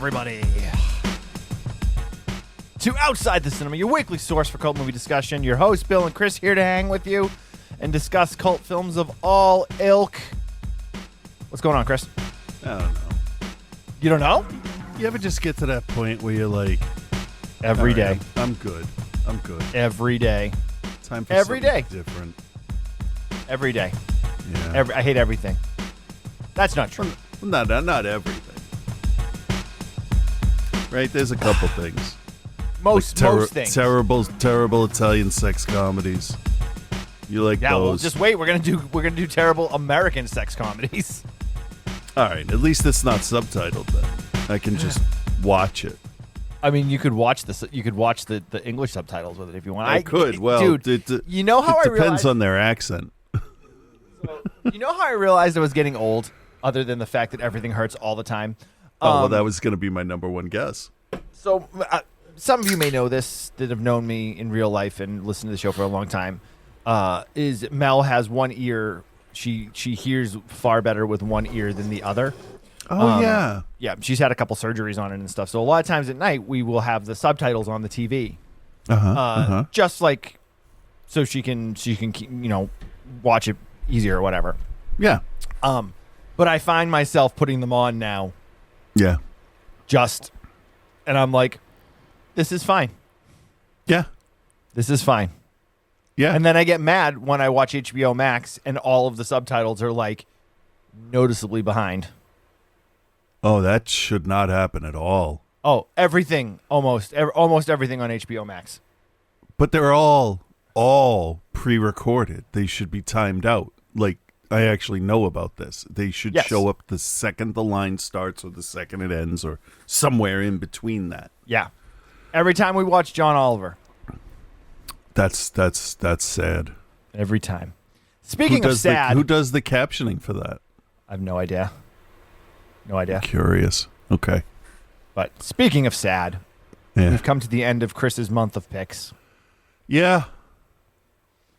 everybody, to Outside the Cinema, your weekly source for cult movie discussion. Your host, Bill and Chris, here to hang with you and discuss cult films of all ilk. What's going on, Chris? I don't know. You don't know? You ever just get to that point where you're like, Every day. I'm good. Every day. Time for Every something day. different. Every day. Yeah. I hate everything. That's not true. Well, not everything. Right? There's a couple things. Most things. Terrible Italian sex comedies. You like Yeah, those? well, just wait. We're gonna do terrible American sex comedies. All right. At least it's not subtitled then. I can just watch it. I mean, you could watch this. You could watch the English subtitles with it if you want. I could. Well, dude, you know how it I realized, depends on their accent. You know how I realized I was getting old, other than the fact that everything hurts all the time. Well, that was going to be my number one guess. So, some of you may know this that have known me in real life and listened to the show for a long time. Is Mel has one ear. She hears far better with one ear than the other. Oh, yeah. Yeah, she's had a couple surgeries on it and stuff. So a lot of times at night, we will have the subtitles on the TV. Just like so she can watch it easier or whatever. Yeah. But I find myself putting them on now. Yeah. And I'm like, this is fine. Yeah. This is fine. Yeah. And then I get mad when I watch HBO Max and all of the subtitles are like noticeably behind. Oh, that should not happen at all. Oh, everything, almost everything on HBO Max. But they're all pre-recorded. They should be timed out. Like, I actually know about this. They should show up the second the line starts or the second it ends or somewhere in between that. Yeah. Every time we watch John Oliver. That's sad. Every time. Speaking of sad. Who does the captioning for that? I have no idea. No idea. Curious. Okay. But speaking of sad, we've come to the end of Chris's month of picks. Yeah.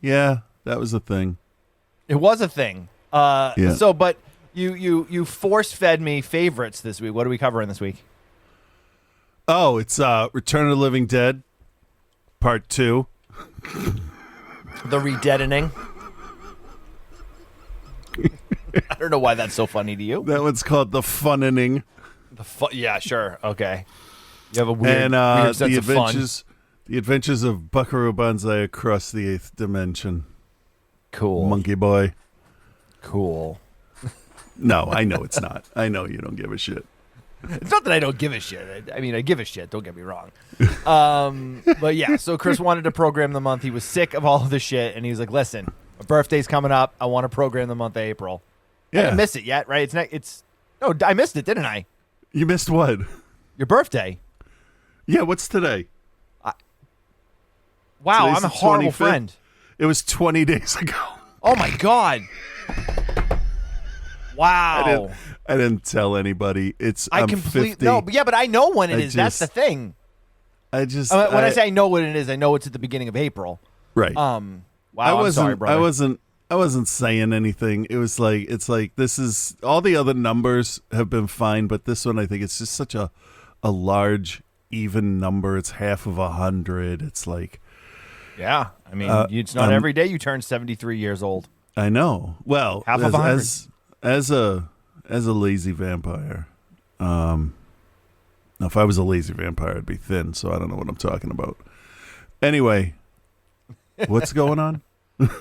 Yeah, that was a thing. It was a thing. Yeah. So, but you force-fed me favorites this week. What are we covering this week? Oh, it's Return of the Living Dead, Part 2. The redeadening. I don't know why that's so funny to you. That one's called The Funnening. Yeah, sure. Okay. You have a weird sense of fun. The Adventures of Buckaroo Bonzai Across the Eighth Dimension. Cool. Monkey Boy. Cool. No, I know it's not. I know you don't give a shit. It's not that I don't give a shit. I mean, I give a shit. Don't get me wrong. But yeah, so Chris wanted to program the month. He was sick of all of this shit, and he was like, listen, my birthday's coming up. I want to program the month of April. Yeah. I didn't miss it yet, right? No, I missed it, didn't I? You missed what? Your birthday. Yeah, what's today? Wow, Today's I'm a the horrible 25th. friend. It was 20 days ago. Oh, my God. Wow. I didn't tell anybody. I'm 50. No, but I know when it is. That's the thing. When I say I know what it is, I know it's at the beginning of April. Right. Wow. I'm sorry, brother. I wasn't saying anything. It's like this is all the other numbers have been fine, but this one I think it's just such a large even number. It's half of 100. It's like, yeah. I mean, it's not every day you turn 73 years old. I know. Well, half of 100. As a lazy vampire. Now, if I was a lazy vampire, I'd be thin. So I don't know what I'm talking about. Anyway, what's going on?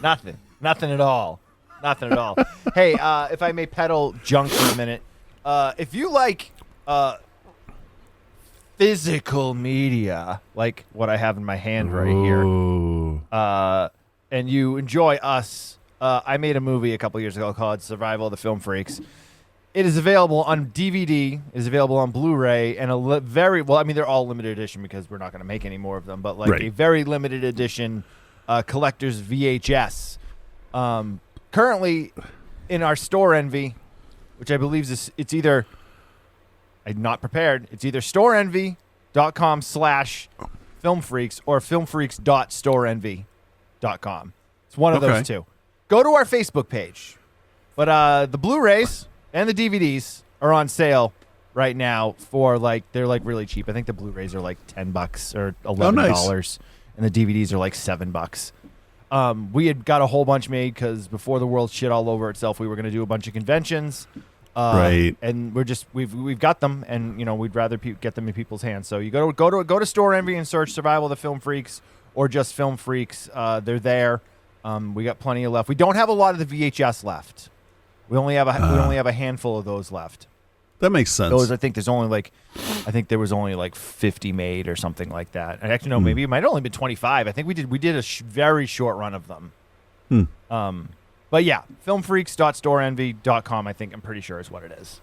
Nothing. Nothing at all. Nothing at all. Hey, if I may peddle junk for a minute, if you like physical media, like what I have in my hand right here, and you enjoy us, I made a movie a couple years ago called Survival of the Film Freaks. It is available on DVD, it is available on Blu-ray, and they're all limited edition because we're not going to make any more of them, but a very limited edition collector's VHS. Currently in our store envy, which I believe it's either, I'm not prepared, it's either storeenvy.com/filmfreaks or filmfreaks.storeenvy.com. It's one of those two. Go to our Facebook page. But the Blu-rays and the DVDs are on sale right now for they're really cheap. I think the Blu-rays are like $10 or $11, and the DVDs are like $7. We had got a whole bunch made because before the world shit all over itself, we were going to do a bunch of conventions. Right. And we've got them, and we'd rather get them in people's hands. So you go to Store Envy and search Survival of the Film Freaks or just Film Freaks. They're there. We got plenty of left. We don't have a lot of the VHS left. We only have a handful of those left. That makes sense. Those, I think there was only like 50 made or something like that. And actually, no, maybe it might have only been 25. I think we did a very short run of them. But yeah, filmfreaks.storeenvy.com, I'm pretty sure is what it is.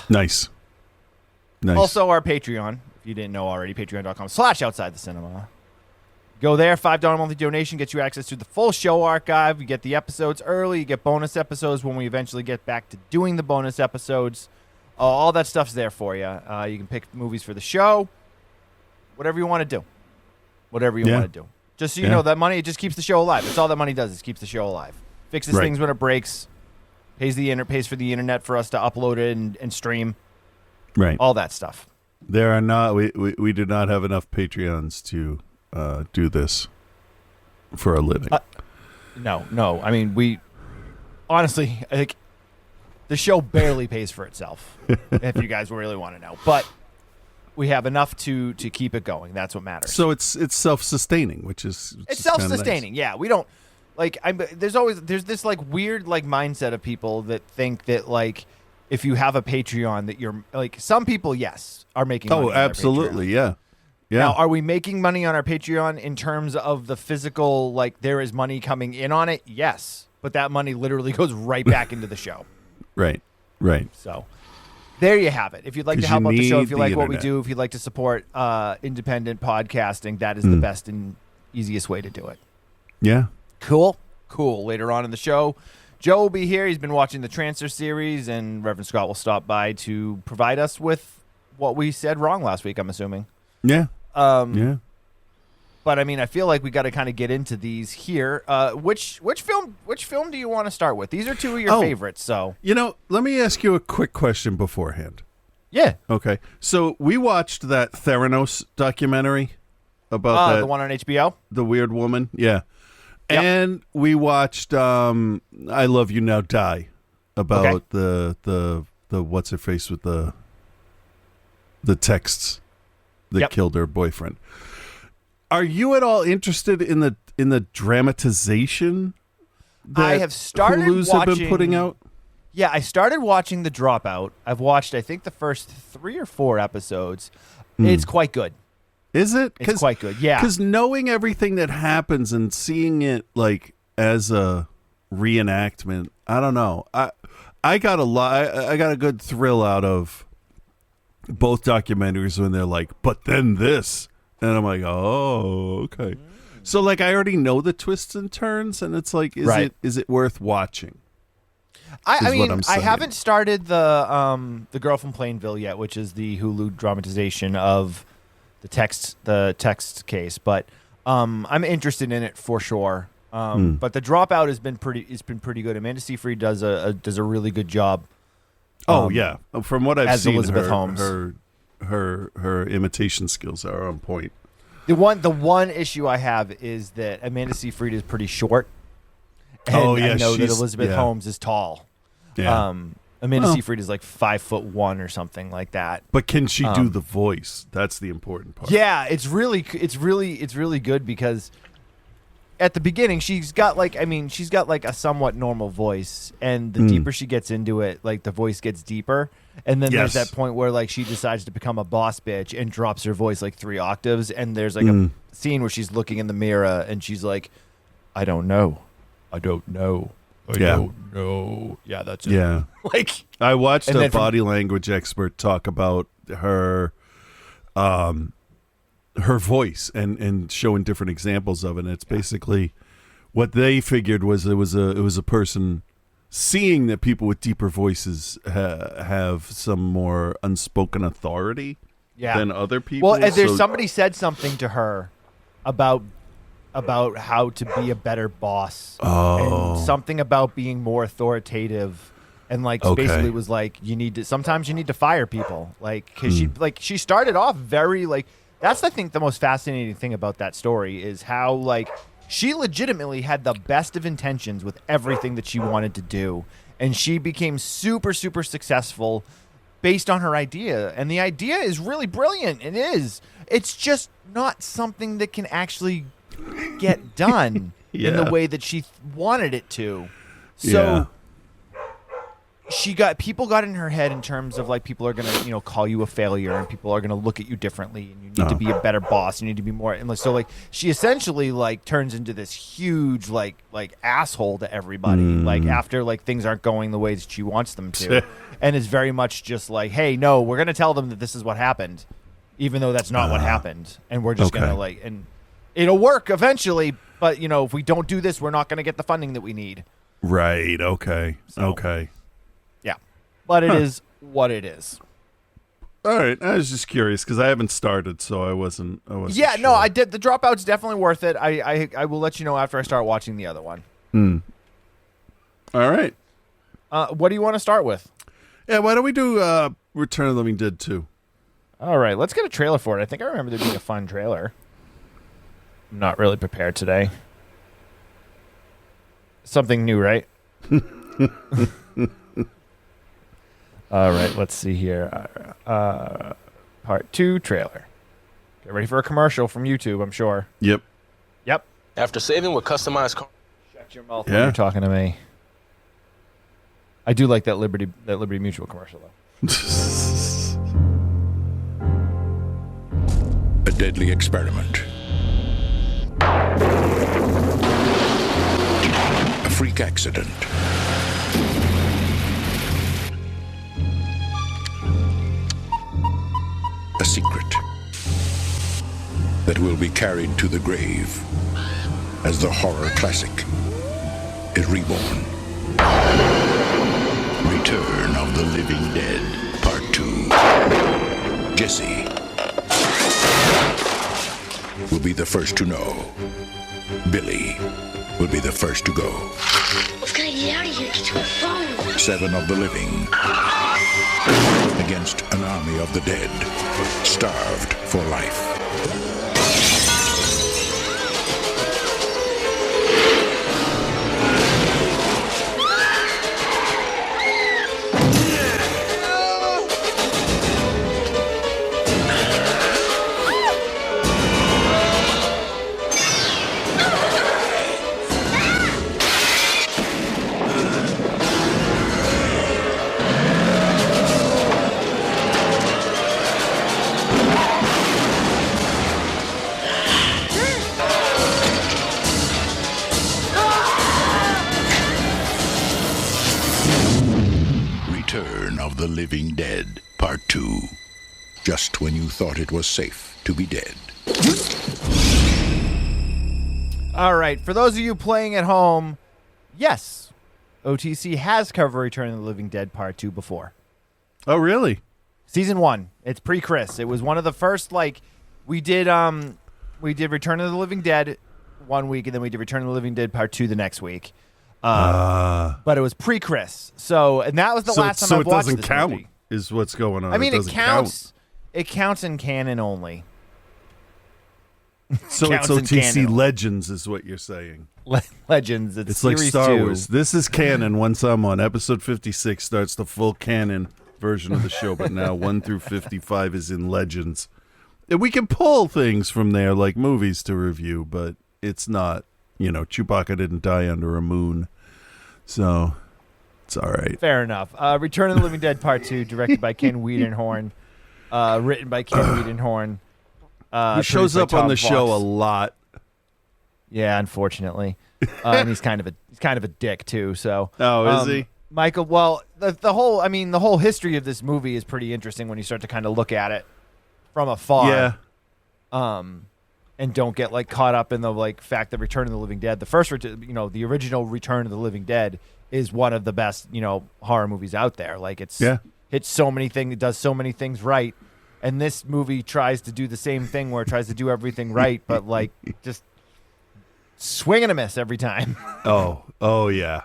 Nice. Also, our Patreon, if you didn't know already, patreon.com/outsidethecinema. Go there, $5 monthly donation gets you access to the full show archive. You get the episodes early. You get bonus episodes when we eventually get back to doing the bonus episodes. All that stuff's there for you. You can pick movies for the show. Whatever you want to do. Whatever you want to do. Just so you know, that money, it just keeps the show alive. That's all that money does, is keeps the show alive. Fixes things when it breaks. Pays for the internet for us to upload it and stream. Right. All that stuff. There are not, we do not have enough Patreons to do this for a living. No. I mean, we honestly, I think the show barely pays for itself. If you guys really want to know, but we have enough to keep it going. That's what matters. So it's self-sustaining, which is self-sustaining. Nice. Yeah, we don't there's this like weird like mindset of people that think that like if you have a Patreon that you're like, some people are making money. Oh, absolutely, yeah. Now, are we making money on our Patreon in terms of the physical, like there is money coming in on it? Yes. But that money literally goes right back into the show. Right. So there you have it. If you'd like to help out the show, if you like what we internet. do, if you'd like to support independent podcasting, that is the best and easiest way to do it. Yeah. Cool. Later on in the show, Joe will be here. He's been watching the Transfer series, and Reverend Scott will stop by to provide us with what we said wrong last week, I'm assuming. Yeah. But I mean, I feel like we got to kind of get into these here. Which film do you want to start with? These are two of your favorites. So let me ask you a quick question beforehand. Yeah. Okay. So we watched that Theranos documentary about the one on HBO, the weird woman. Yeah. Yep. And we watched I Love You Now Die about the what's her face with the texts that killed her boyfriend. Are you at all interested in the dramatization that I have started Hulu's watching, have been putting out? Yeah, I started watching The Dropout. I've watched, I think, the first 3 or 4 episodes. It's quite good. Is it? It's quite good, yeah. Because knowing everything that happens and seeing it like as a reenactment, I don't know. I got a good thrill out of both documentaries when they're like, but then this. And I'm like, oh, okay. So like I already know the twists and turns, and it's like, is it worth watching? I mean, I haven't started the Girl from Plainville yet, which is the Hulu dramatization of the text case, but I'm interested in it for sure. But The Dropout has been pretty good. Amanda Seyfried does a really good job. Oh yeah, from what I've seen, Elizabeth Holmes. Her imitation skills are on point. The one issue I have is that Amanda Seyfried is pretty short. And I know that Elizabeth Holmes is tall. Yeah. Amanda Seyfried is like 5'1" or something like that. But can she do the voice? That's the important part. Yeah, it's really good because at the beginning she's got like a somewhat normal voice, and the deeper she gets into it, like the voice gets deeper, and then there's that point where like she decides to become a boss bitch and drops her voice like 3 octaves, and there's like a scene where she's looking in the mirror and she's like, I don't know. I don't know. Yeah, that's it. Yeah. Like I watched a body language expert talk about her voice and showing different examples of it. And it's basically what they figured was it was a person seeing that people with deeper voices have some more unspoken authority than other people. Well, there's somebody said something to her about how to be a better boss, and something about being more authoritative and like Okay. basically was like, sometimes you need to fire people, like because she started off very like, that's I think the most fascinating thing about that story is how like she legitimately had the best of intentions with everything that she wanted to do, and she became super super successful based on her idea, and the idea is really brilliant. It's just not something that can actually get done in the way that she wanted it to. So people got in her head in terms of like, people are gonna call you a failure, and people are gonna look at you differently, and you need to be a better boss, you need to be more, and so like she essentially like turns into this huge like asshole to everybody, like after like things aren't going the way that she wants them to. And it's very much just like, hey, no, we're gonna tell them that this is what happened, even though that's not what happened, and we're just gonna like, and it'll work eventually, but if we don't do this, we're not gonna get the funding that we need. Right. Okay. Okay. Yeah, but it is what it is. All right. I was just curious because I haven't started, so I wasn't. Yeah, sure. no, I did. The Dropout's definitely worth it. I will let you know after I start watching the other one. All right. What do you want to start with? Yeah. Why don't we do Return of the Living Dead 2? All right, let's get a trailer for it. I think I remember there being a fun trailer. I'm not really prepared today. Something new, right? All right, let's see here. Part 2 trailer. Get ready for a commercial from YouTube, I'm sure. Yep. Yep. After saving with customized car. Shut your mouth when you're talking to me. I do like that Liberty Mutual commercial, though. A deadly experiment. A freak accident. A secret that will be carried to the grave as the horror classic is reborn. Return of the Living Dead, Part 2. Jesse will be the first to know. Billy will be the first to go. We've got to get out of here, get to a phone. 7 of the living against an army of the dead, starved for life. Return of the Living Dead, Part 2. Just when you thought it was safe to be dead. All right, for those of you playing at home, yes, OTC has covered Return of the Living Dead Part 2 before. Oh, really? Season 1. It's pre-Chris. It was one of the first, like, we did Return of the Living Dead one week, and then we did Return of the Living Dead Part 2 the next week. But it was pre-Chris. So, and that was the last time I've watched this movie. So it doesn't count, is what's going on. I mean, it counts. It counts in canon only. So it's OTC Legends is what you're saying. Legends. It's like Series Star 2. Wars. This is canon when someone, episode 56 starts the full canon version of the show, but now 1 through 55 is in Legends. And we can pull things from there like movies to review, but it's not, Chewbacca didn't die under a moon. So it's all right. Fair enough. Return of the Living Dead Part 2, directed by Ken Wiedenhorn, written by Ken Wiedenhorn. He shows up on the show a lot. Yeah, unfortunately, and he's kind of a dick too. So, is he, Michael? Well, the whole history of this movie is pretty interesting when you start to kind of look at it from afar. Yeah. And don't get like caught up in the like fact that Return of the Living Dead, the original Return of the Living Dead is one of the best horror movies out there. Like hits so many things, it does so many things right. And this movie tries to do the same thing where it tries to do everything right, but like just swing and a miss every time. Oh yeah.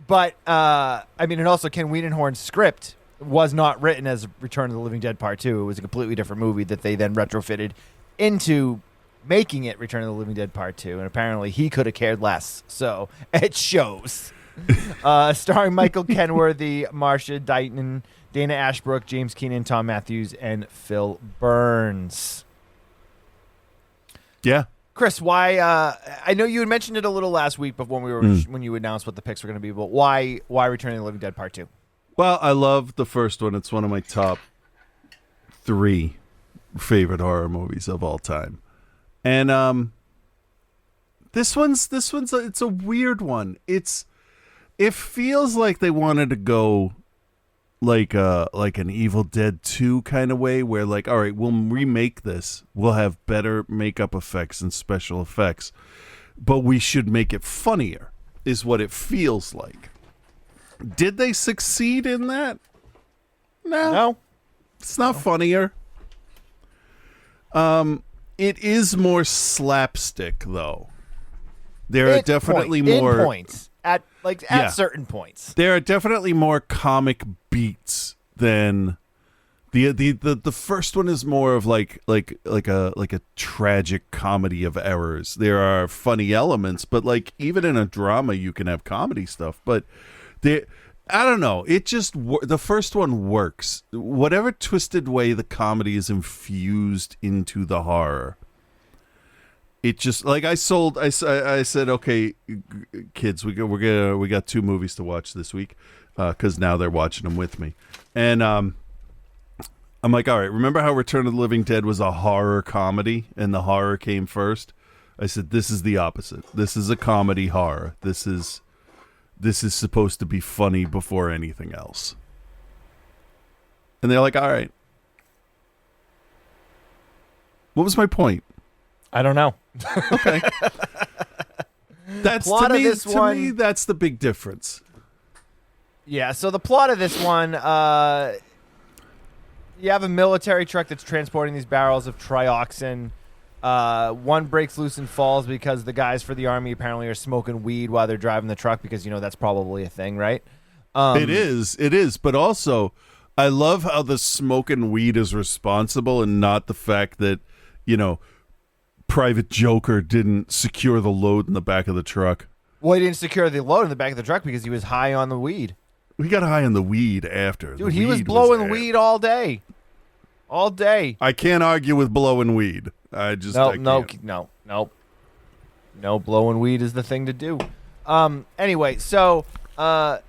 But I mean, and also Ken Wiedenhorn's script was not written as Return of the Living Dead Part 2. It was a completely different movie that they then retrofitted into making it Return of the Living Dead Part 2, and apparently he could have cared less. So it shows. Starring Michael Kenworthy, Marcia Dighton, Dana Ashbrook, James Keenan, Tom Matthews, and Phil Burns. Yeah. Chris, why? I know you had mentioned it a little last week before when you announced what the picks were going to be, but why Return of the Living Dead Part 2? Well, I love the first one. It's one of my top 3 favorite horror movies of all time. And this one's it's a weird one. It feels like they wanted to go like an Evil Dead 2 kind of way, where like, all right, we'll remake this. We'll have better makeup effects and special effects, but we should make it funnier, is what it feels like. Did they succeed in that? No. It's not funnier. It is more slapstick, though. There are definitely more points at certain points. There are definitely more comic beats than the first one is more of like a tragic comedy of errors. There are funny elements, but like even in a drama, you can have comedy stuff. But I don't know. It just the first one works. Whatever twisted way the comedy is infused into the horror, it just like I said, okay, kids, we got 2 movies to watch this week because now they're watching them with me, and I'm like, all right, remember how Return of the Living Dead was a horror comedy and the horror came first? I said this is the opposite. This is a comedy horror. This is supposed to be funny before anything else. And they're like, all right. What was my point? I don't know. Okay. That's plot to of me, this to one, me, that's the big difference. Yeah, so the plot of this one, you have a military truck that's transporting these barrels of trioxin. One breaks loose and falls because the guys for the army apparently are smoking weed while they're driving the truck because, that's probably a thing, right? It is. But also, I love how the smoking weed is responsible and not the fact that, Private Joker didn't secure the load in the back of the truck. Well, he didn't secure the load in the back of the truck because he was high on the weed. We got high on the weed after. Dude, he was blowing weed all day. All day. I can't argue with blowing weed. I can't. No, blowing weed is the thing to do. Anyway, so the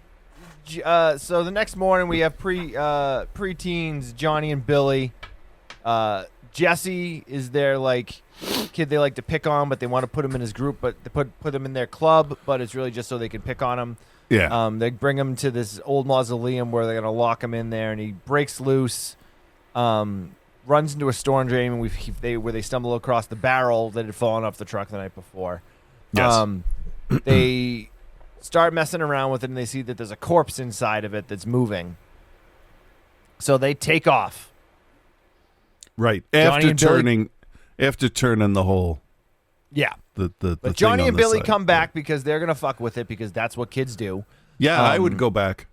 next morning we have preteens Johnny and Billy. Jesse is their kid they like to pick on, but they want to put him in his group, but they put him in their club, but it's really just so they can pick on him. Yeah. They bring him to this old mausoleum where they're gonna lock him in there, and he breaks loose. Runs into a storm drain where they stumble across the barrel that had fallen off the truck the night before. Yes. They start messing around with it, and they see that there's a corpse inside of it that's moving. So they take off. Right. Johnny After turning the whole. Yeah. But Johnny and Billy come back because they're going to fuck with it because that's what kids do. Yeah, I would go back.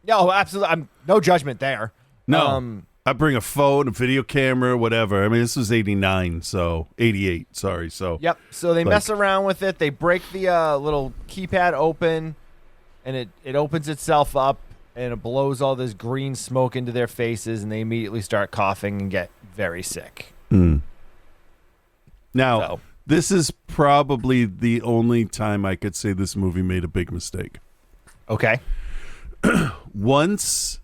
No, absolutely. No judgment there. No. I bring a phone, a video camera, whatever. I mean, this was 89, so 88, sorry. So yep. So they mess around with it. They break the little keypad open, and it opens itself up, and it blows all this green smoke into their faces, and they immediately start coughing and get very sick. Now, this is probably the only time I could say this movie made a big mistake. Okay. Once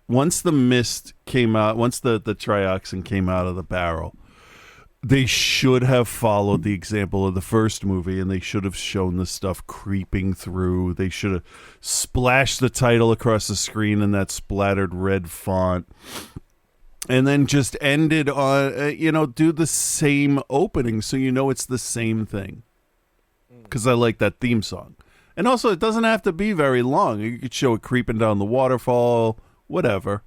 the mist came out, once the trioxin came out of the barrel, they should have followed the example of the first movie, and they should have shown the stuff creeping through. They should have splashed the title across the screen in that splattered red font, and then just ended on, do the same opening so it's the same thing. Because I like that theme song. And also, it doesn't have to be very long. You could show it creeping down the waterfall, whatever.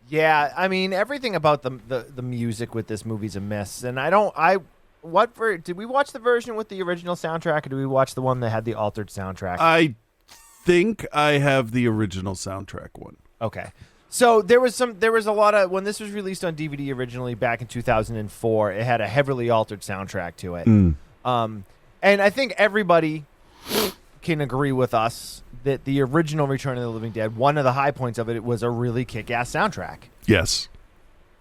Yeah, I mean, everything about the music with this movie's a miss. And did we watch the version with the original soundtrack, or did we watch the one that had the altered soundtrack? I think I have the original soundtrack one. Okay. So there was a lot of, when this was released on DVD originally back in 2004, it had a heavily altered soundtrack to it. And I think everybody can agree with us that the original Return of the Living Dead, one of the high points of it was a really kick-ass soundtrack. Yes.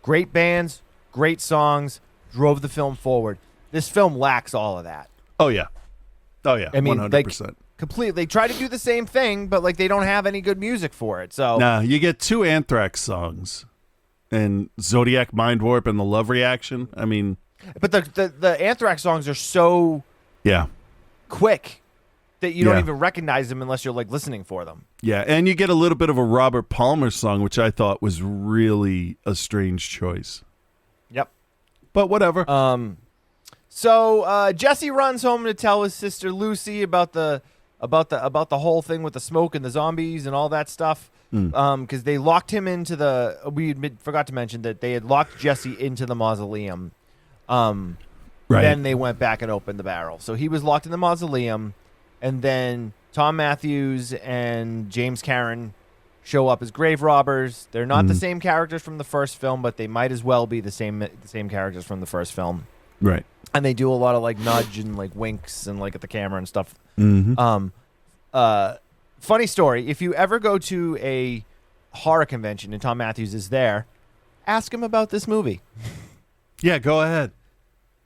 Great bands, great songs, drove the film forward. This film lacks all of that. Oh yeah. I mean, 100%. Completely. They try to do the same thing, but like they don't have any good music for it. So nah, you get 2 Anthrax songs, and Zodiac Mind Warp and the Love Reaction. I mean, but the Anthrax songs are so quick that you don't even recognize them unless you're like listening for them. Yeah, and you get a little bit of a Robert Palmer song, which I thought was really a strange choice. Yep. But whatever. So Jesse runs home to tell his sister Lucy about the whole thing with the smoke and the zombies and all that stuff. Because they locked him into forgot to mention that they had locked Jesse into the mausoleum. Right. Then they went back and opened the barrel. So he was locked in the mausoleum, and then Tom Matthews and James Caron show up as grave robbers. They're not the same characters from the first film, but they might as well be the same characters from the first film. Right. And they do a lot of like nudge and like winks and like at the camera and stuff. Funny story. If you ever go to a horror convention and Tom Matthews is there, ask him about this movie. Yeah, go ahead.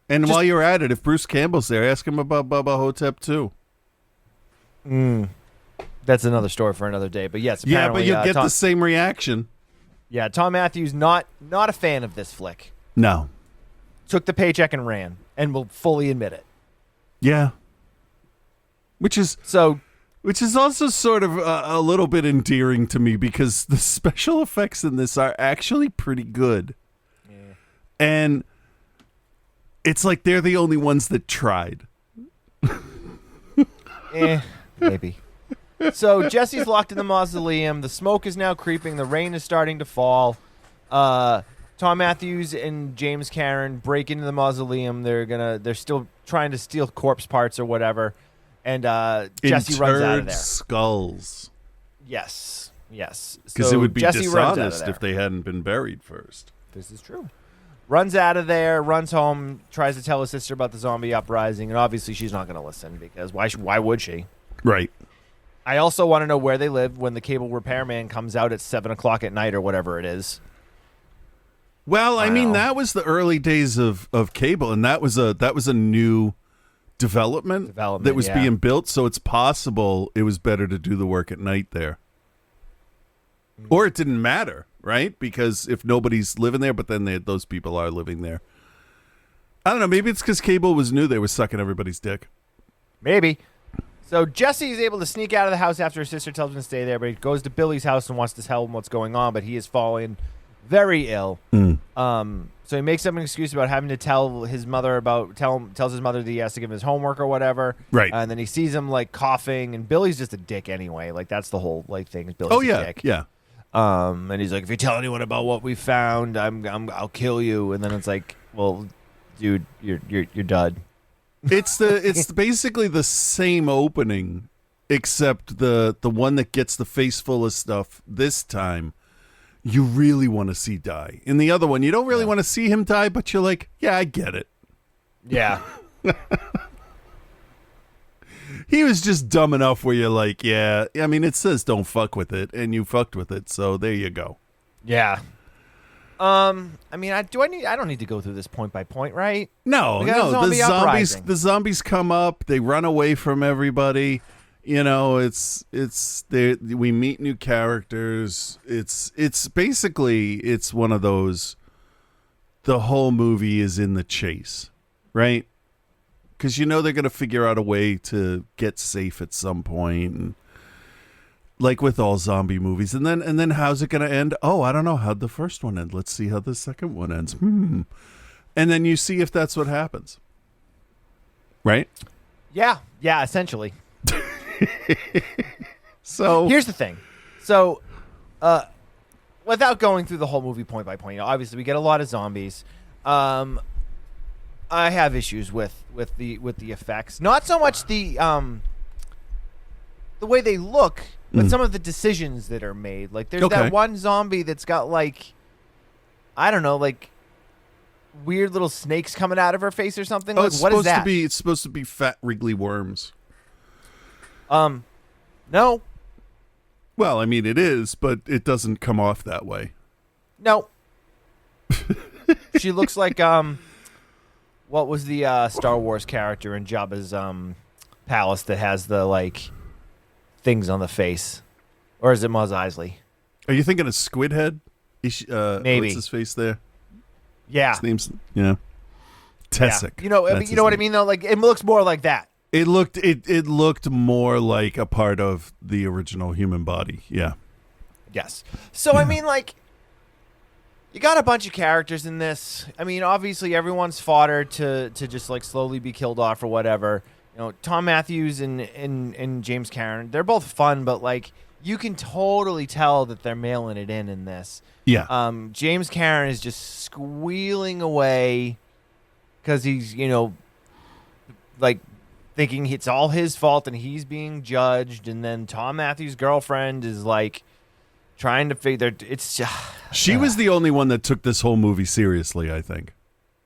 And while you're at it, if Bruce Campbell's there, ask him about Bubba Hotep too. That's another story for another day. But yes, apparently, but you'll get the same reaction. Yeah, Tom Matthews not a fan of this flick. No. Took the paycheck and ran, and will fully admit it. Yeah. Which is also sort of a little bit endearing to me, because the special effects in this are actually pretty good. Yeah. And it's like they're the only ones that tried. Maybe. So Jesse's locked in the mausoleum. The smoke is now creeping. The rain is starting to fall. Tom Matthews and James Caron break into the mausoleum. They're still trying to steal corpse parts or whatever. And Jesse runs out of there. Skulls. Yes. Because so it would be Jesse dishonest if they hadn't been buried first. This is true. Runs out of there, runs home, tries to tell his sister about the zombie uprising, and obviously she's not going to listen, because why would she? Right. I also want to know where they live when the cable repairman comes out at 7 o'clock at night or whatever it is. Well, I mean, that was the early days of cable, and that was a new development that was being built, so it's possible it was better to do the work at night there. Or it didn't matter, right? Because if nobody's living there, but then those people are living there. I don't know, maybe it's because cable was new, they were sucking everybody's dick. Maybe. So Jesse is able to sneak out of the house after his sister tells him to stay there, but he goes to Billy's house and wants to tell him what's going on, but he is falling very ill. So he makes up an excuse about having to tell his mother tells his mother that he has to give him his homework or whatever. Right. And then he sees him like coughing, and Billy's just a dick anyway. Like that's the whole like thing. Is Billy's a dick. Yeah. And he's like, if you tell anyone about what we found, I'll kill you. And then it's like, well, dude, you're done. It's basically the same opening, except the one that gets the face full of stuff this time, you really want to see die. In the other one, you don't really want to see him die, but you're like, yeah, I get it. Yeah. He was just dumb enough where you're like, yeah, I mean, it says don't fuck with it, and you fucked with it, so there you go. Yeah. I mean, I don't need to go through this point by point, right? No. The zombies come up, they run away from everybody. You know, we meet new characters. It's basically one of those, the whole movie is in the chase, right? Because you know they're going to figure out a way to get safe at some point, and like with all zombie movies. And then how's it going to end? Oh, I don't know. How'd the first one end? Let's see how the second one ends. And then you see if that's what happens. Right? Yeah, essentially. So here's the thing. So without going through the whole movie point by point, obviously we get a lot of zombies. I have issues with the effects. Not so much the the way they look, but some of the decisions that are made. Like there's that one zombie that's got like, I don't know, like weird little snakes coming out of her face or something. Like, what is that? It's supposed to be fat, wriggly worms. No. Well, I mean, it is, but it doesn't come off that way. No. She looks like what was the Star Wars character in Jabba's palace that has the like things on the face, or is it Mos Eisley? Are you thinking of Squidhead? Maybe. What's his face there? Yeah. His name's Tessic. Yeah. You know what I mean though. Like it looks more like that. It looked more like a part of the original human body. Yeah. Yes. So I mean, like, you got a bunch of characters in this. I mean, obviously everyone's fodder to just like slowly be killed off or whatever. You know, Tom Matthews and James Caan, they're both fun, but like you can totally tell that they're mailing it in this. Yeah. James Caan is just squealing away because he's, you know, like thinking it's all his fault and he's being judged, and then Tom Matthews' girlfriend is like trying to figure it's just, she was the only one that took this whole movie seriously, I think.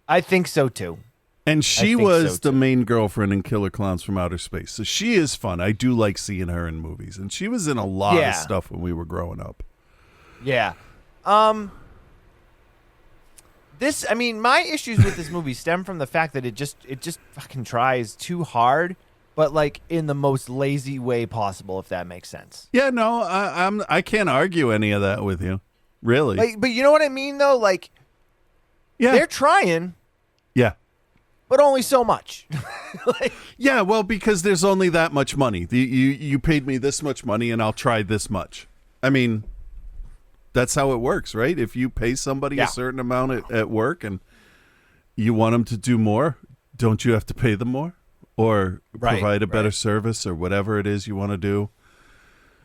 I think so too. And she was the main girlfriend in Killer Clowns from Outer Space. So she is fun. I do like seeing her in movies, and she was in a lot of stuff when we were growing up. Yeah. I mean, my issues with this movie stem from the fact that it just fucking tries too hard, but like in the most lazy way possible, if that makes sense. Yeah, no, I can't argue any of that with you, really. Like, but you know what I mean, though. Like, yeah, they're trying. Yeah, but only so much. Yeah, well, because there's only that much money. You paid me this much money, and I'll try this much. I mean, that's how it works, right? If you pay somebody a certain amount at work and you want them to do more, don't you have to pay them more or provide a better service or whatever it is you want to do?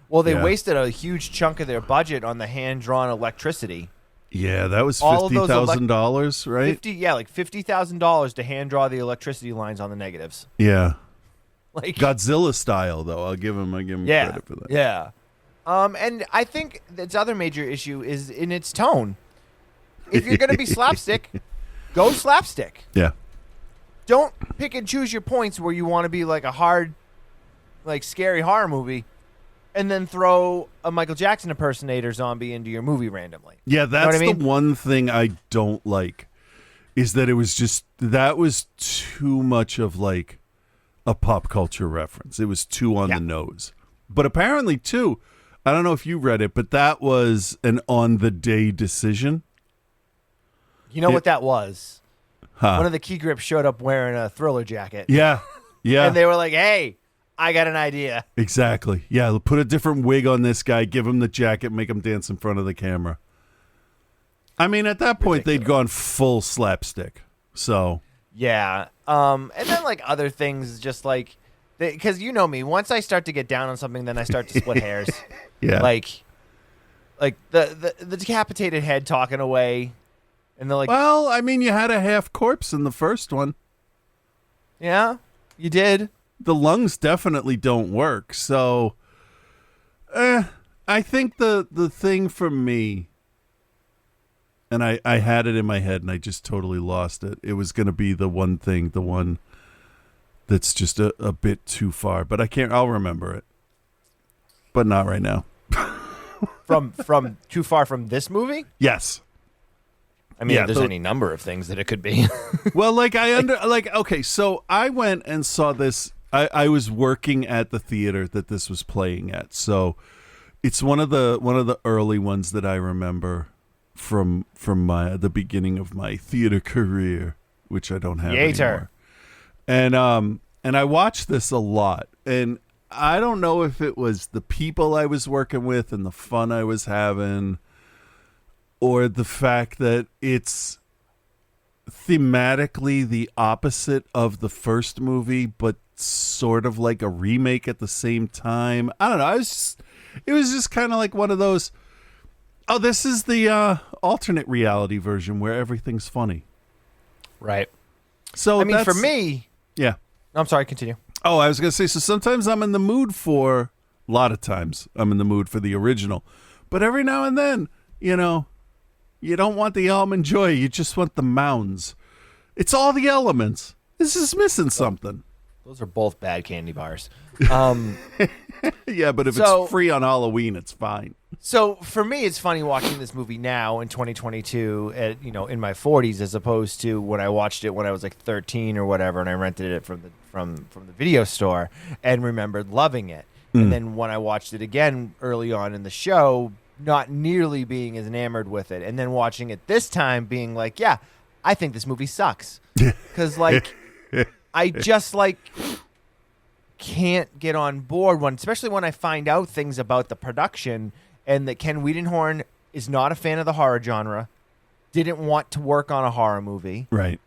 Well, they wasted a huge chunk of their budget on the hand-drawn electricity. Yeah, that was $50,000, right? Like $50,000 to hand-draw the electricity lines on the negatives. Yeah. Like Godzilla style, though. I'll give him credit for that. Yeah. And I think its other major issue is in its tone. If you're going to be slapstick, go slapstick. Yeah. Don't pick and choose your points where you want to be like a hard, like scary horror movie, and then throw a Michael Jackson impersonator zombie into your movie randomly. Yeah, that's the one thing I don't like, is that that was too much of like a pop culture reference. It was too on the nose. But apparently, too, I don't know if you read it, but that was an on-the-day decision. You know what that was? One of the key grips showed up wearing a Thriller jacket. Yeah, yeah. And they were like, hey, I got an idea. Exactly. Yeah, put a different wig on this guy, give him the jacket, make him dance in front of the camera. I mean, at that point, they'd gone full slapstick. So. Yeah. And then, like, other things, just like, because you know me, once I start to get down on something, then I start to split hairs. Yeah. Like the decapitated head talking away. And they're like, well, I mean, you had a half corpse in the first one. Yeah, you did. The lungs definitely don't work. So, I think the thing for me, and I had it in my head and I just totally lost it. It was going to be the one that's just a bit too far, but I'll remember it, but not right now. From too far from this movie? Yes. I mean, if there's any number of things that it could be. Well, okay, so I went and saw this. I was working at the theater that this was playing at, so it's one of the early ones that I remember from the beginning of my theater career, which I don't have anymore. And I watched this a lot, and I don't know if it was the people I was working with and the fun I was having, or the fact that it's thematically the opposite of the first movie, but sort of like a remake at the same time. I don't know. It was just kind of like one of those, oh, this is the alternate reality version where everything's funny. Right. So I mean, for me... Yeah. I'm sorry, continue. Oh, I was going to say, so sometimes I'm in the mood for A lot of times I'm in the mood for the original. But every now and then, you don't want the almond joy. You just want the mounds. It's all the elements. This is missing something. Those are both bad candy bars. Yeah, but if it's free on Halloween, it's fine. So for me, it's funny watching this movie now in 2022, in my 40s, as opposed to when I watched it when I was like 13 or whatever, and I rented it from the video store and remembered loving it. And then when I watched it again early on in the show, not nearly being as enamored with it, and then watching it this time, being like, yeah, I think this movie sucks because I just can't get on board especially when I find out things about the production and that Ken Wiedenhorn is not a fan of the horror genre, didn't want to work on a horror movie. Right.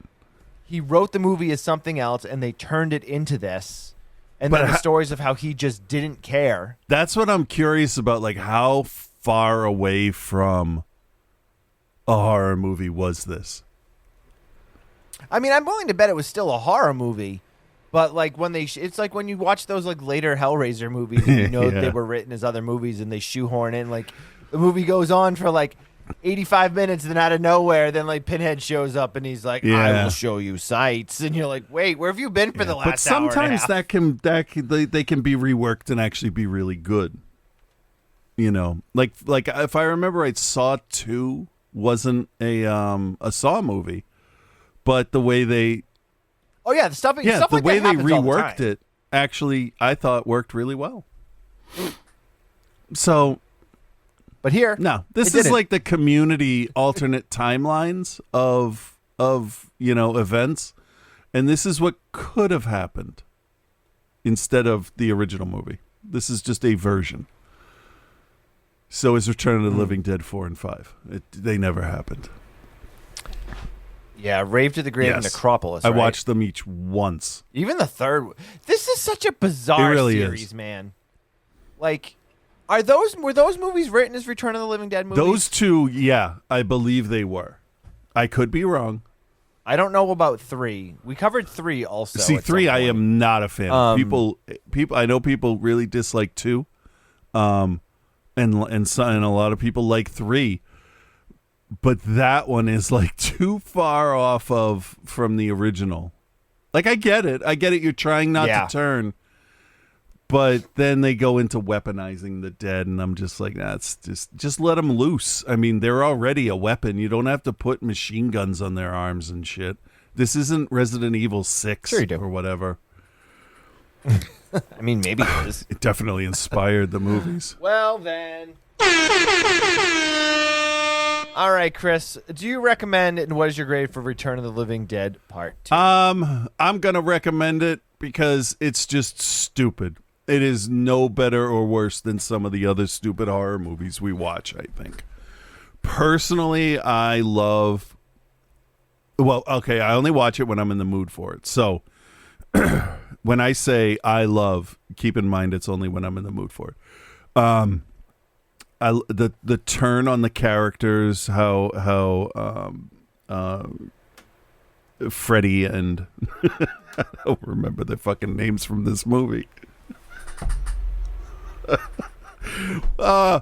He wrote the movie as something else and they turned it into this. And then the stories of how he just didn't care. That's what I'm curious about. Like, how far away from a horror movie was this? I mean, I'm willing to bet it was still a horror movie. But when it's like when you watch those later Hellraiser movies, and Yeah. they were written as other movies, and they shoehorn in the movie goes on for 85 minutes, and then out of nowhere, then Pinhead shows up, and he's like, "I will show you sights," and you're like, "Wait, where have you been for the last But sometimes hour and a half? they can be reworked and actually be really good. Like if I remember right, Saw 2 wasn't a Saw movie, but the way they Oh yeah, the stuff the like way that they happens all the reworked time. it actually I thought worked really well. So, But here, no, this it is didn't. like the Community alternate timelines of events, and this is what could have happened instead of the original movie. This is just a version. So is Return of the Living Dead 4 and 5. They never happened. Yeah, Rave to the Grave and Yes. Necropolis. I right? watched them each once. Even the third. This is such a bizarre It really series, is. man. Were those movies written as Return of the Living Dead movies? Those two, yeah, I believe they were. I could be wrong. I don't know about 3. We covered 3 also. See, at 3 some I point. am not a fan of. People I know people really dislike 2. And a lot of people like 3. But that one is too far off from the original. I get it. You're trying not to turn. But then they go into weaponizing the dead, and I'm just like, nah, it's just let them loose. I mean, they're already a weapon. You don't have to put machine guns on their arms and shit. This isn't Resident Evil 6 Sure you do. or whatever. I mean, maybe it is. It definitely inspired the movies. Well, then. All right, Chris. Do you recommend and what is your grade for Return of the Living Dead Part 2? I'm going to recommend it because it's just stupid. It is no better or worse than some of the other stupid horror movies we watch, I think. Personally, I love... Well, okay, I only watch it when I'm in the mood for it. So, when I say I love, keep in mind it's only when I'm in the mood for it. The turn on the characters, how Freddy and... I don't remember their fucking names from this movie. The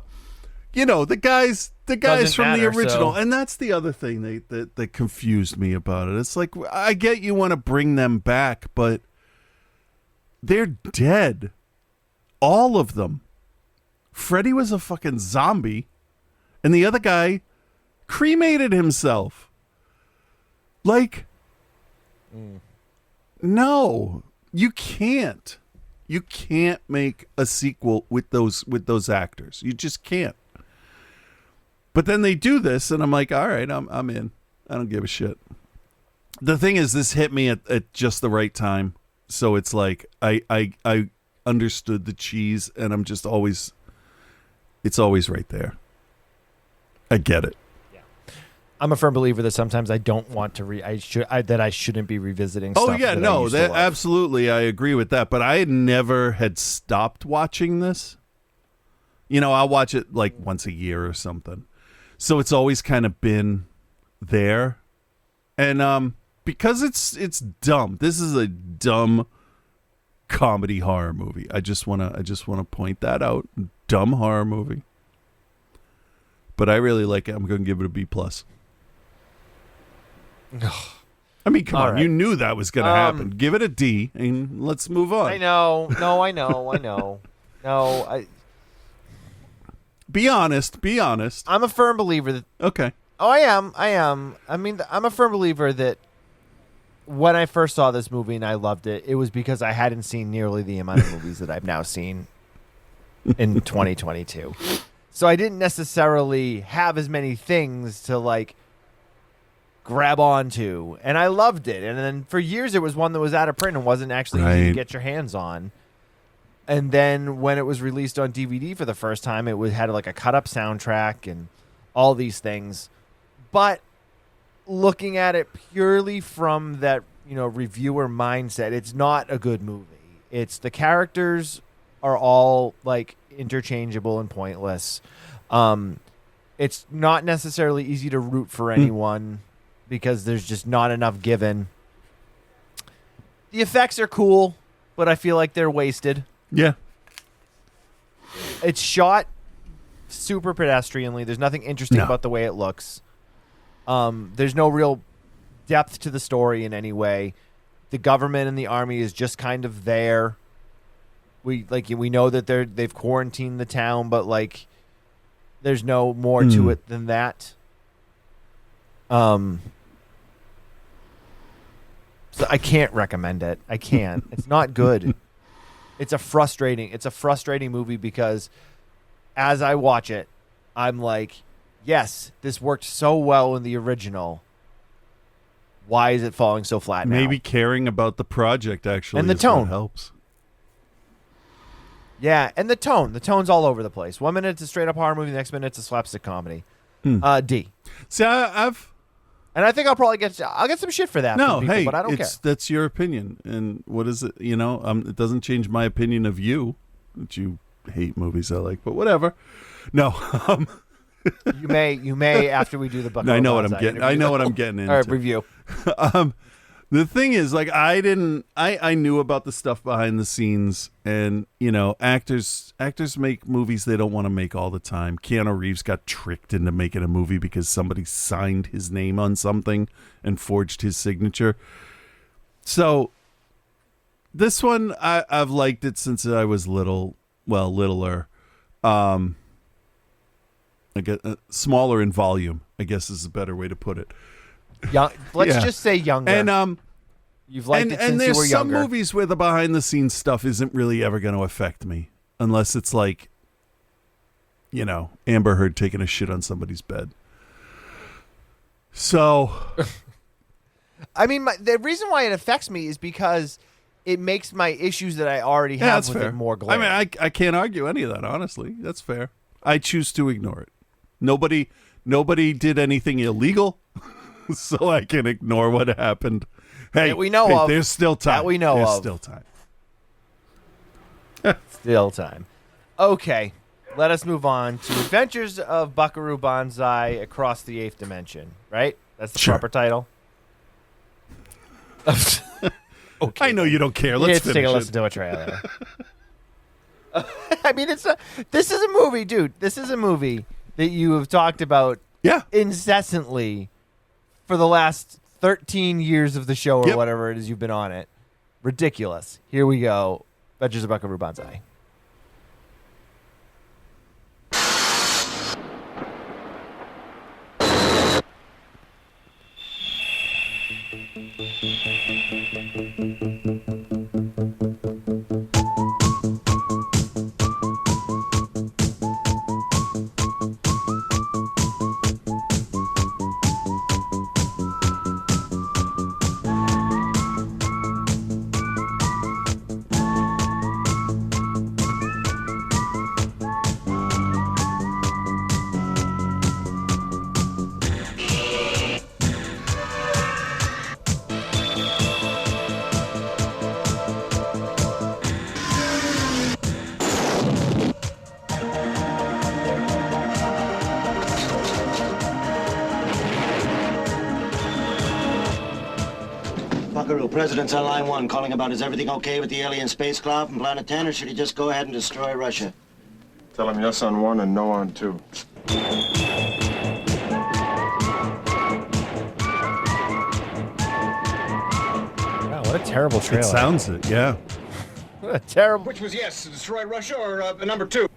guys Doesn't from the matter, original, so- and that's the other thing that confused me about it. It's like, I get you want to bring them back, but they're dead, all of them. Freddy was a fucking zombie, and the other guy cremated himself. No, you can't. You can't make a sequel with those actors. You just can't. But then they do this, and I'm like, all right, I'm in. I don't give a shit. The thing is, this hit me at just the right time. So it's like I understood the cheese, and I'm just always, it's always right there. I get it. I'm a firm believer that sometimes I don't want to I shouldn't be revisiting Oh stuff yeah, that I no, used to that love. absolutely, I agree with that. But I never had stopped watching this. I'll watch it once a year or something. So it's always kind of been there, and because it's dumb. This is a dumb comedy horror movie. I just wanna point that out. Dumb horror movie. But I really like it. I'm going to give it a B+. I mean, come on. Right. You knew that was going to happen. Give it a D, and let's move on. I know. No, I know. No, Be honest. I'm a firm believer that... Okay. Oh, I am. I mean, I'm a firm believer that when I first saw this movie and I loved it, it was because I hadn't seen nearly the amount of movies that I've now seen in 2022. So I didn't necessarily have as many things to, like, grab onto. And I loved it. And then for years it was one that was out of print and wasn't actually easy to get your hands on. And then when it was released on DVD for the first time, had like a cut-up soundtrack and all these things. But looking at it purely from that, reviewer mindset, it's not a good movie. It's the characters are all like interchangeable and pointless. It's not necessarily easy to root for anyone because there's just not enough given. The effects are cool, but I feel like they're wasted. Yeah. It's shot super pedestrianly. There's nothing interesting about the way it looks. There's no real depth to the story in any way. The government and the army is just kind of there. We know that they've quarantined the town, but like there's no more to it than that. So I can't recommend it. I can't. It's not good. It's a frustrating movie because as I watch it, I'm like, yes, this worked so well in the original. Why is it falling so flat now? Maybe caring about the project actually and the tone helps. Yeah, and the tone. The tone's all over the place. 1 minute it's a straight up horror movie, the next minute it's a slapstick comedy. D. See, and I think I'll get some shit for that. No, from people, hey, but I don't care. That's your opinion, and what is it? It doesn't change my opinion of you that you hate movies I like, but whatever. No, you may after we do the Buckaroo Bonzai. I know what I'm getting into. All right, review. The thing is, like, I knew about the stuff behind the scenes, and actors make movies they don't want to make all the time. Keanu Reeves got tricked into making a movie because somebody signed his name on something and forged his signature. So this one, I've liked it since I was littler. I get smaller in volume, I guess is a better way to put it. Let's just say younger. And you've liked it since you were younger. And there's some movies where the behind the scenes stuff isn't really ever going to affect me unless it's like, Amber Heard taking a shit on somebody's bed. So, I mean, the reason why it affects me is because it makes my issues that I already have with it more glaring. I mean, I can't argue any of that, honestly. That's fair. I choose to ignore it. Nobody did anything illegal. So I can ignore what happened. Hey, that we know of. There's still time. That we know there's of. Still time. Still time. Okay, let us move on to Adventures of Buckaroo Bonzai Across the Eighth Dimension. Right? That's the proper title. Okay. I know you don't care. Let's finish take a it. listen to a trailer. I mean, this is a movie, dude. This is a movie that you have talked about incessantly for the last 13 years of the show or whatever it is you've been on it. Ridiculous. Here we go. Adventures of Buckaroo Bonzai. president's on line 1 calling about is everything okay with the alien spacecraft from Planet 10, or should he just go ahead and destroy Russia? Tell him yes on 1 and no on 2. Wow, what a terrible trailer. It sounds it, yeah. What a terrible... Which was yes, destroy Russia or number 2?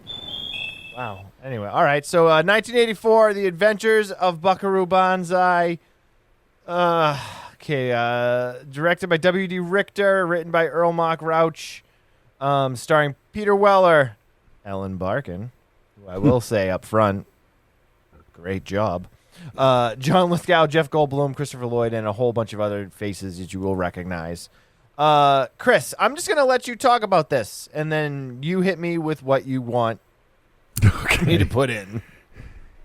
Wow. Anyway, all right. So 1984, The Adventures of Buckaroo Bonzai. Directed by W.D. Richter, written by Earl Mock Rauch, starring Peter Weller, Ellen Barkin, who I will say up front, great job. John Lithgow, Jeff Goldblum, Christopher Lloyd, and a whole bunch of other faces that you will recognize. Chris, I'm just going to let you talk about this, and then you hit me with what you want me to put in.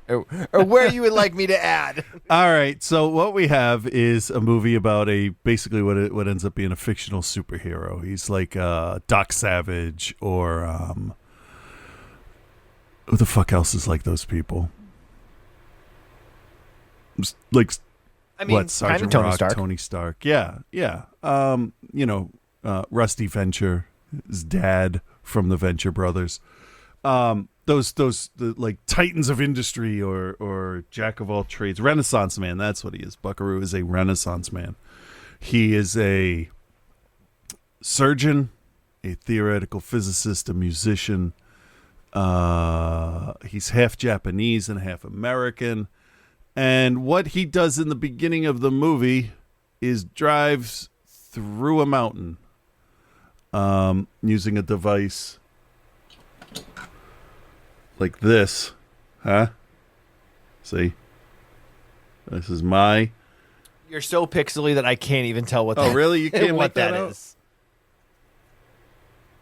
Or where you would like me to add. All right, so what we have is a movie about basically what ends up being a fictional superhero. He's like Doc Savage or who the fuck else is like those people? Like, I mean, Sergeant Tony Rock, Stark. Tony Stark. Yeah. Rusty Venture, his dad from the Venture Brothers. The like titans of industry or jack of all trades, Renaissance man. That's what he is. Buckaroo is a Renaissance man. He is a surgeon, a theoretical physicist, a musician. He's half Japanese and half American. And what he does in the beginning of the movie is drives through a mountain using a device like this, huh? See? This is my... You're so pixely that I can't even tell what Oh, really? You can't what make that is.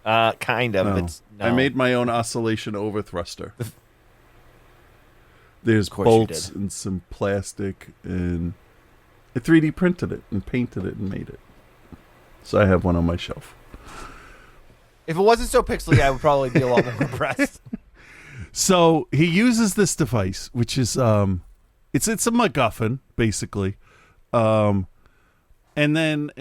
Kind of. Oh. It's, no. I made my own oscillation overthruster. There's Of course bolts you did. and some plastic, and I 3D printed it and painted it and made it. So I have one on my shelf. If it wasn't so pixely, I would probably be a lot more impressed. So he uses this device, which is it's a MacGuffin basically, and then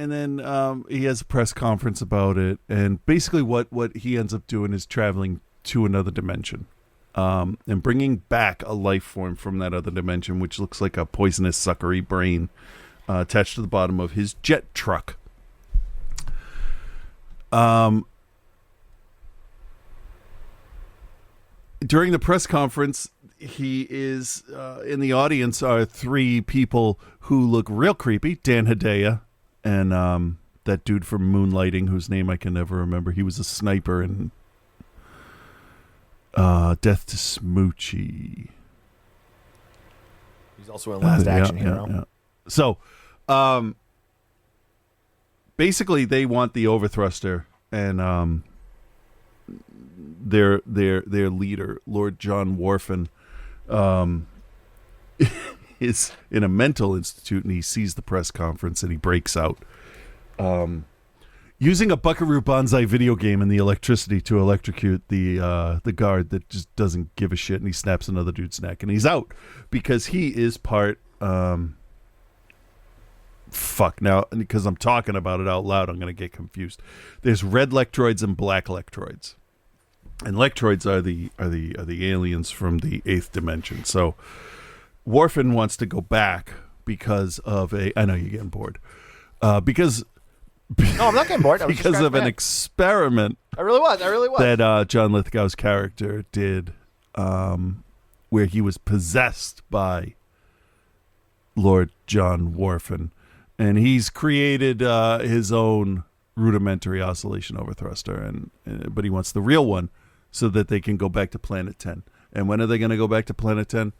he has a press conference about it, and basically what he ends up doing is traveling to another dimension, and bringing back a life form from that other dimension, which looks like a poisonous suckery brain attached to the bottom of his jet truck. During the press conference, he is in the audience are 3 people who look real creepy. Dan Hedaya and that dude from Moonlighting, whose name I can never remember. He was a sniper in Death to Smoochie. He's also in Last Action Hero. Yeah. So, basically, they want the overthruster, and their leader, Lord John Worfen, is in a mental institute, and he sees the press conference and he breaks out, using a Buckaroo Bonzai video game and the electricity to electrocute the guard that just doesn't give a shit, and he snaps another dude's neck, and he's out because he is part. Fuck now, because I'm talking about it out loud, I'm gonna get confused. There's red Lectroids and black Lectroids. And Lectroids are the aliens from the 8th dimension. So Worfen wants to go back because of I know you're getting bored. Because No, I'm not getting bored. because of an experiment I really was. that John Lithgow's character did, where he was possessed by Lord John Worfen, and he's created his own rudimentary oscillation overthruster, but he wants the real one so that they can go back to Planet 10. And when are they going to go back to Planet 10?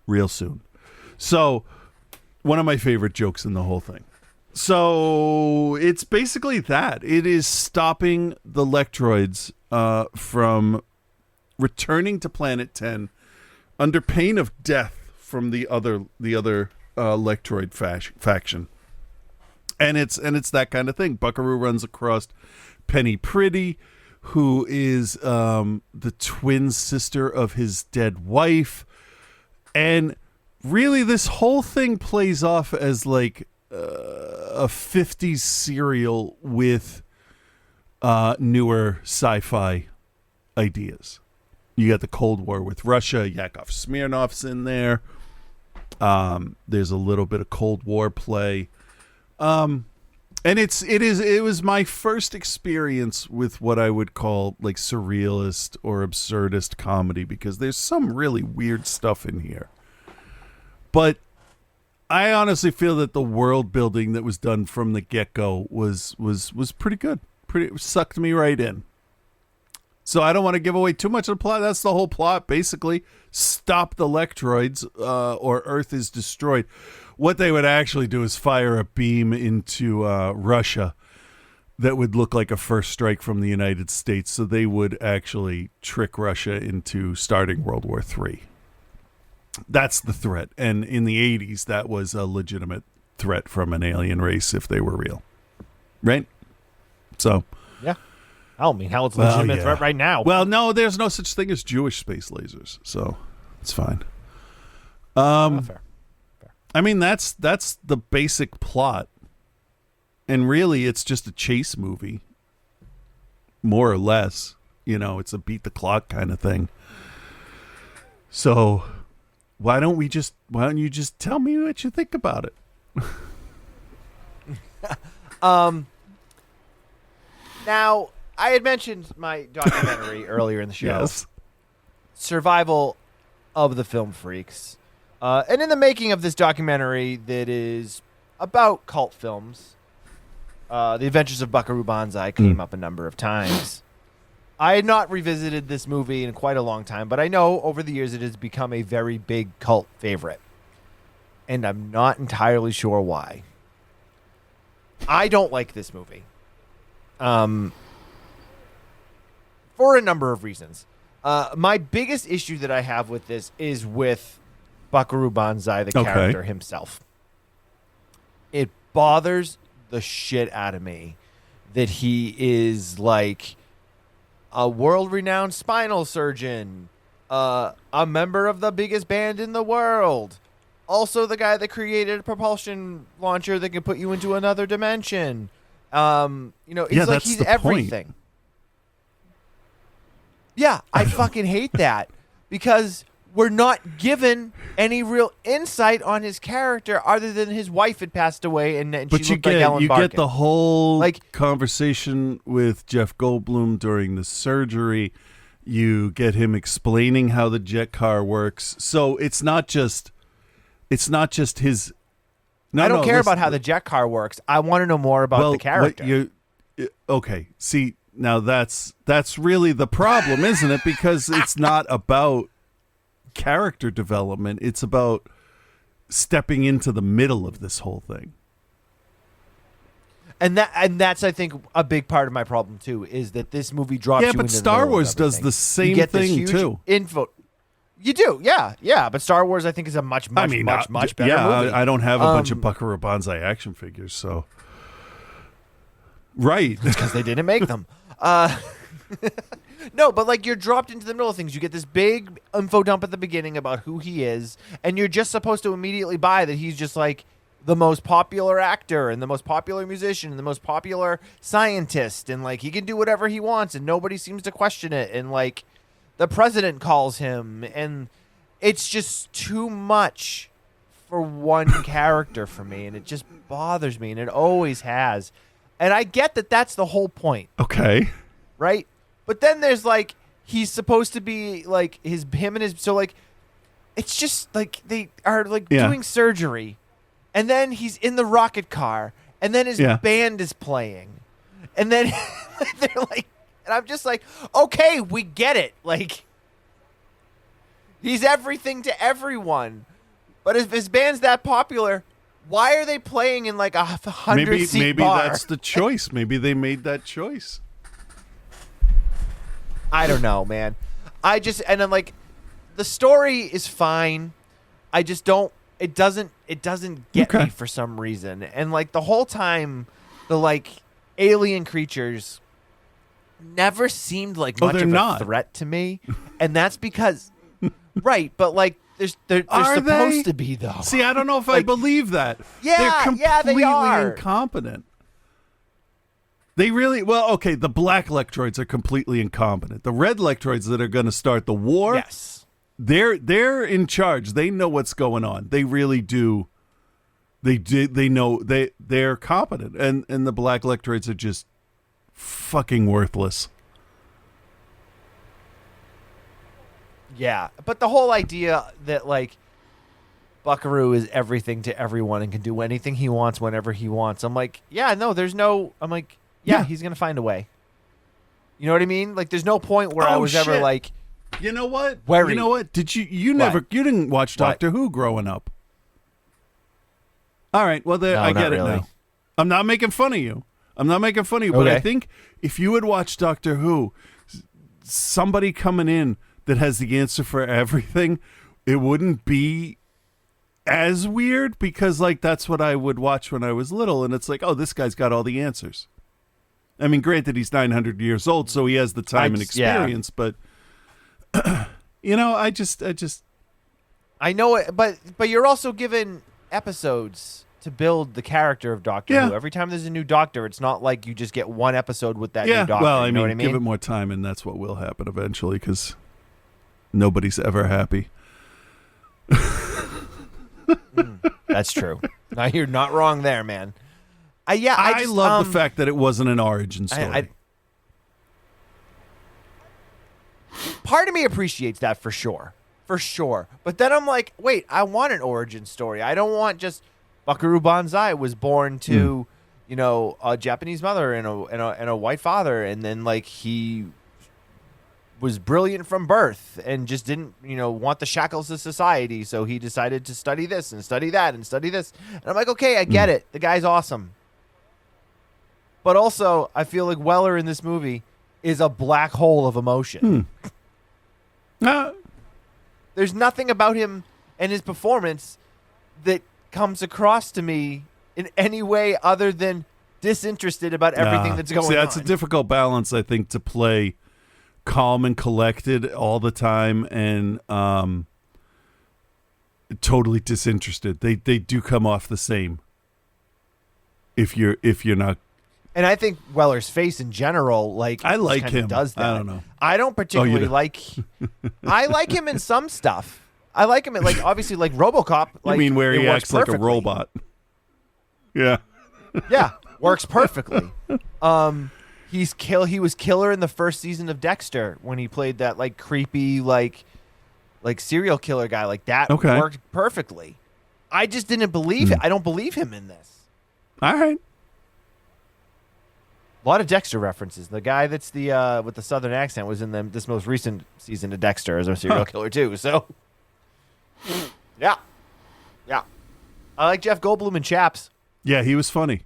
Real soon. So, one of my favorite jokes in the whole thing. So, it's basically that. It is stopping the Lectroids from returning to Planet 10 under pain of death from the other Lectroid faction. And it's that kind of thing. Buckaroo runs across Penny Pretty, who is the twin sister of his dead wife. And really, this whole thing plays off as like a 50s serial with newer sci-fi ideas. You got the Cold War with Russia. Yakov Smirnoff's in there. There's a little bit of Cold War play. And it was my first experience with what I would call like surrealist or absurdist comedy, because there's some really weird stuff in here. But I honestly feel that the world building that was done from the get-go was pretty good. It sucked me right in. So I don't want to give away too much of the plot. That's the whole plot, basically. Stop the Lectroids, or Earth is destroyed. What they would actually do is fire a beam into Russia that would look like a first strike from the United States. So they would actually trick Russia into starting World War III. That's the threat. And in the 80s, that was a legitimate threat from an alien race if they were real. Right? So... yeah. I mean, hell, it's a legitimate threat right now. Well, no, there's no such thing as Jewish space lasers, so it's fine. Fair. I mean, that's the basic plot, and really, it's just a chase movie, more or less. You know, it's a beat the clock kind of thing. So, why don't you just tell me what you think about it? Now, I had mentioned my documentary earlier in the show. Yes. Survival of the Film Freaks. And in the making of this documentary that is about cult films, The Adventures of Buckaroo Bonzai came up a number of times. I had not revisited this movie in quite a long time, but I know over the years it has become a very big cult favorite. And I'm not entirely sure why. I don't like this movie. For a number of reasons. My biggest issue that I have with this is with Buckaroo Bonzai, the character himself. It bothers the shit out of me that he is like a world-renowned spinal surgeon, a member of the biggest band in the world, also the guy that created a propulsion launcher that can put you into another dimension. It's like he's everything. Point. Yeah, I fucking hate that because we're not given any real insight on his character other than his wife had passed away and she looked like Ellen Barkin. You get the whole conversation with Jeff Goldblum during the surgery. You get him explaining how the jet car works. So it's not just his. No, I don't care about how the jet car works. I want to know more about the character. Okay, see. Now that's really the problem, isn't it? Because it's not about character development. It's about stepping into the middle of this whole thing. And that's I think a big part of my problem too is that this movie drops you into the middle of everything. Star Wars does the same thing too. You do, yeah. But Star Wars I think is a much better movie. I don't have a bunch of Buckaroo Bonzai action figures, so right. It's because they didn't make them. No, but like you're dropped into the middle of things. You get this big info dump at the beginning about who he is, and you're just supposed to immediately buy that he's just like the most popular actor and the most popular musician and the most popular scientist, and like he can do whatever he wants and nobody seems to question it, and like the president calls him, and it's just too much for one character for me, and it just bothers me, and it always has. And I get that that's the whole point. Okay. Right? But then there's like he's supposed to be like so like it's just like they are like doing surgery, and then he's in the rocket car, and then his band is playing, and then they're like, and I'm just like, okay, we get it. Like he's everything to everyone, but if his band's that popular, why are they playing in like 100-seat maybe bar? That's the choice. Maybe they made that choice. I don't know, man. And I'm like, the story is fine. I just don't. It doesn't get me for some reason. And like the whole time, the like alien creatures never seemed like much of a threat to me, and that's because, right? But like they're supposed to be though. See, I don't know if I believe that. Yeah, they're completely they are. incompetent. They really okay. The black Lectroids are completely incompetent. The red Lectroids that are going to start the war, yes, they're in charge. They know what's going on. They really do. They know they're competent, and the black Lectroids are just fucking worthless. Yeah, but the whole idea that like Buckaroo is everything to everyone and can do anything he wants whenever he wants. I'm like, yeah, no, there's no. I'm like, yeah, he's gonna find a way. You know what I mean? Like, there's no point where I was ever like, you know what? Worried. You know what? Did you didn't watch Doctor Who growing up? All right, well, I get it now. I'm not making fun of you. But I think if you had watched Doctor Who, somebody coming in that has the answer for everything, it wouldn't be as weird because, like, that's what I would watch when I was little, and it's like, oh, this guy's got all the answers. I mean, granted, he's 900 years old, so he has the time and experience, but, you know, I know it, but you're also given episodes to build the character of Doctor Who. Every time there's a new Doctor, it's not like you just get one episode with that new Doctor. Well, you know what I mean? Give it more time, and that's what will happen eventually, because nobody's ever happy. That's true. Now, you're not wrong there, man. I love the fact that it wasn't an origin story. Part of me appreciates that for sure. But then I'm like, wait, I want an origin story. I don't want just Buckaroo Bonzai was born to, you know, a Japanese mother and a white father, and then like he was brilliant from birth and just didn't, you know, want the shackles of society, so he decided to study this and study that and study this. And I'm like, okay, I get it. The guy's awesome. But also, I feel like Weller in this movie is a black hole of emotion. There's nothing about him and his performance that comes across to me in any way other than disinterested about everything that's going on. That's a difficult balance, I think, to play calm and collected all the time and totally disinterested. They do come off the same if you're not. And I think Weller's face in general, like, I like him. Does that. I don't know. I don't particularly like. I like him in some stuff. I like him in, like, obviously, like RoboCop. Like, I mean, where he acts like a robot. Yeah. Yeah, works perfectly. He was killer in the first season of Dexter when he played that like creepy like serial killer guy. Like that worked perfectly. I just didn't believe it. I don't believe him in this. All right. A lot of Dexter references. The guy that's the with the southern accent was in this most recent season of Dexter as a serial killer too. So yeah. I like Jeff Goldblum in Chaps. Yeah, he was funny.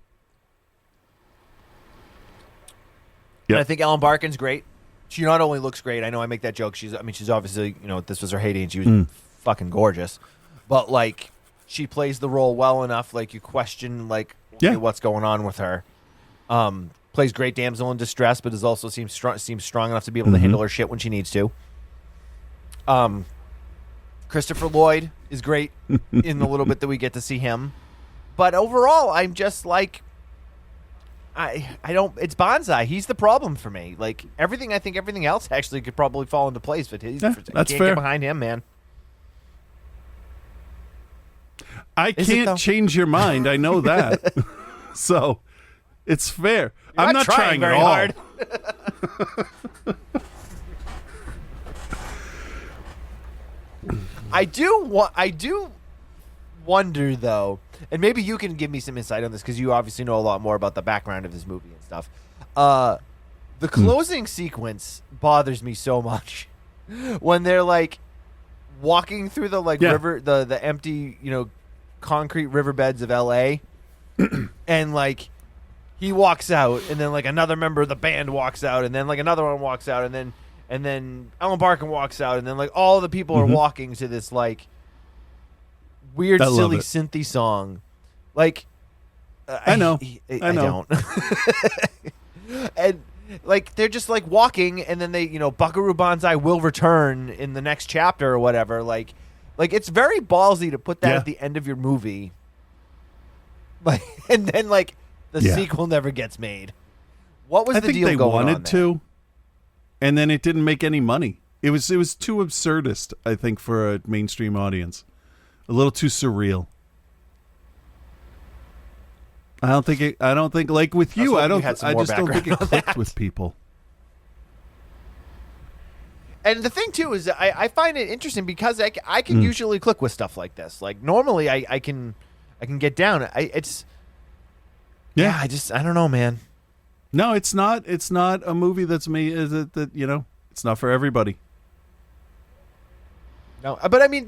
And I think Ellen Barkin's great. She not only looks great. I know I make that joke. She's obviously, you know, this was her heyday and she was fucking gorgeous. But like, she plays the role well enough. Like, you question like what's going on with her. Plays great damsel in distress, but also seems strong enough to be able to handle her shit when she needs to. Christopher Lloyd is great in the little bit that we get to see him. But overall, I'm just like, I don't. It's Bonzai. He's the problem for me. Like everything, I think everything else actually could probably fall into place, but I can't get behind him, man. I can't change your mind. I know that. So it's fair. I'm not trying very at all. hard. I do wonder though, and maybe you can give me some insight on this because you obviously know a lot more about the background of this movie and stuff. The closing sequence bothers me so much when they're like walking through the river, the empty, you know, concrete riverbeds of LA, and like he walks out, and then like another member of the band walks out, and then like another one walks out, and then Ellen Barkin walks out, and then like all the people are walking to this like weird, silly synthy song. Like, I know. I don't. And like they're just like walking, and then they, you know, Buckaroo Bonzai will return in the next chapter or whatever. Like, Like, it's very ballsy to put that at the end of your movie. Like, and then, like, the sequel never gets made. What was the deal going on? I think they wanted to, and then it didn't make any money. It was too absurdist, I think, for a mainstream audience. A little too surreal. I don't think like with you, I just don't think it clicked with people. And the thing too is I find it interesting because I can usually click with stuff like this. Like normally I can get down. I don't know, man. No, it's not a movie that's made that it's not for everybody. No, but I mean,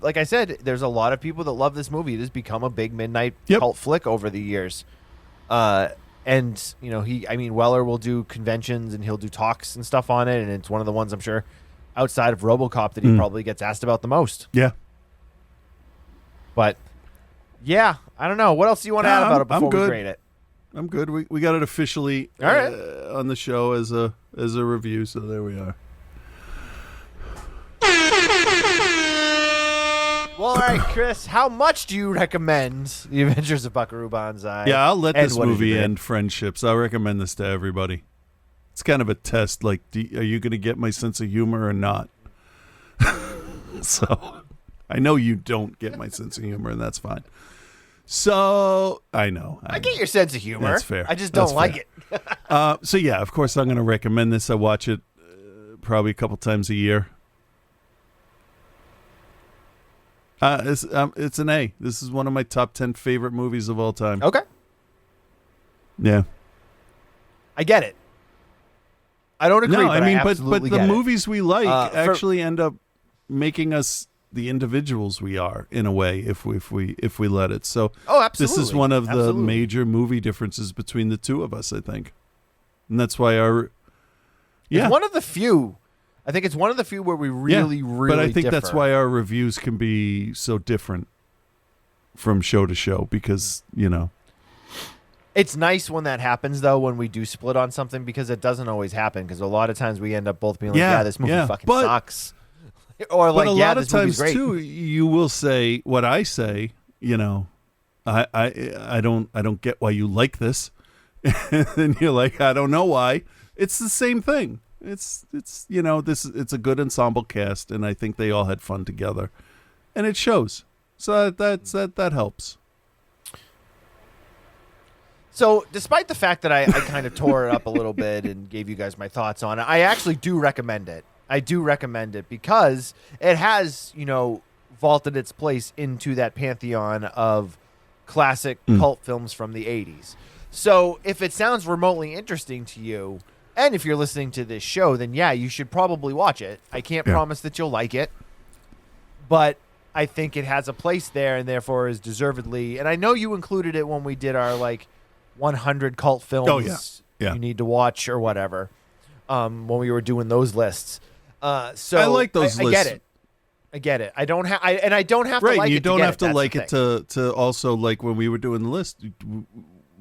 like I said, there's a lot of people that love this movie. It has become a big midnight cult flick over the years. And Weller will do conventions and he'll do talks and stuff on it, and it's one of the ones I'm sure outside of RoboCop that he probably gets asked about the most. Yeah. But yeah, I don't know. What else do you want to add about it before we grade it? I'm good. We got it officially on the show as a review, so there we are. Well, all right, Chris, how much do you recommend The Adventures of Buckaroo Banzai? Yeah, I'll let this movie end friendships. I'll recommend this to everybody. It's kind of a test, like, are you going to get my sense of humor or not? So, I know you don't get my sense of humor, and that's fine. So, I know. I get your sense of humor. That's fair. I just don't like it. So, yeah, of course, I'm going to recommend this. I watch it probably a couple times a year. It's an A. This is one of my top 10 favorite movies of all time. Okay. Yeah. I get it. I don't agree, but the movies we like actually end up making us the individuals we are in a way if we let it. So absolutely. This is one of the major movie differences between the two of us, I think. And that's why it's one of the few. I think it's one of the few where we really but I think differ. That's why our reviews can be so different from show to show because, It's nice when that happens, though, when we do split on something because it doesn't always happen because a lot of times we end up both being like, this movie fucking sucks. Or like, this movie's great. Too, you will say what I say, I don't get why you like this. And you're like, I don't know why. It's the same thing. It's a good ensemble cast, and I think they all had fun together, and it shows. So that helps. So, despite the fact that I kind of tore it up a little bit and gave you guys my thoughts on it, I actually do recommend it. I do recommend it because it has, vaulted its place into that pantheon of classic cult films from the 80s. So, if it sounds remotely interesting to you, and if you're listening to this show, then you should probably watch it. I can't promise that you'll like it, but I think it has a place there and therefore is deservedly. And I know you included it when we did our 100 cult films you need to watch or whatever, when we were doing those lists. So I like those lists. I get it. I don't have to like it. You don't have to like it to also like when we were doing the list.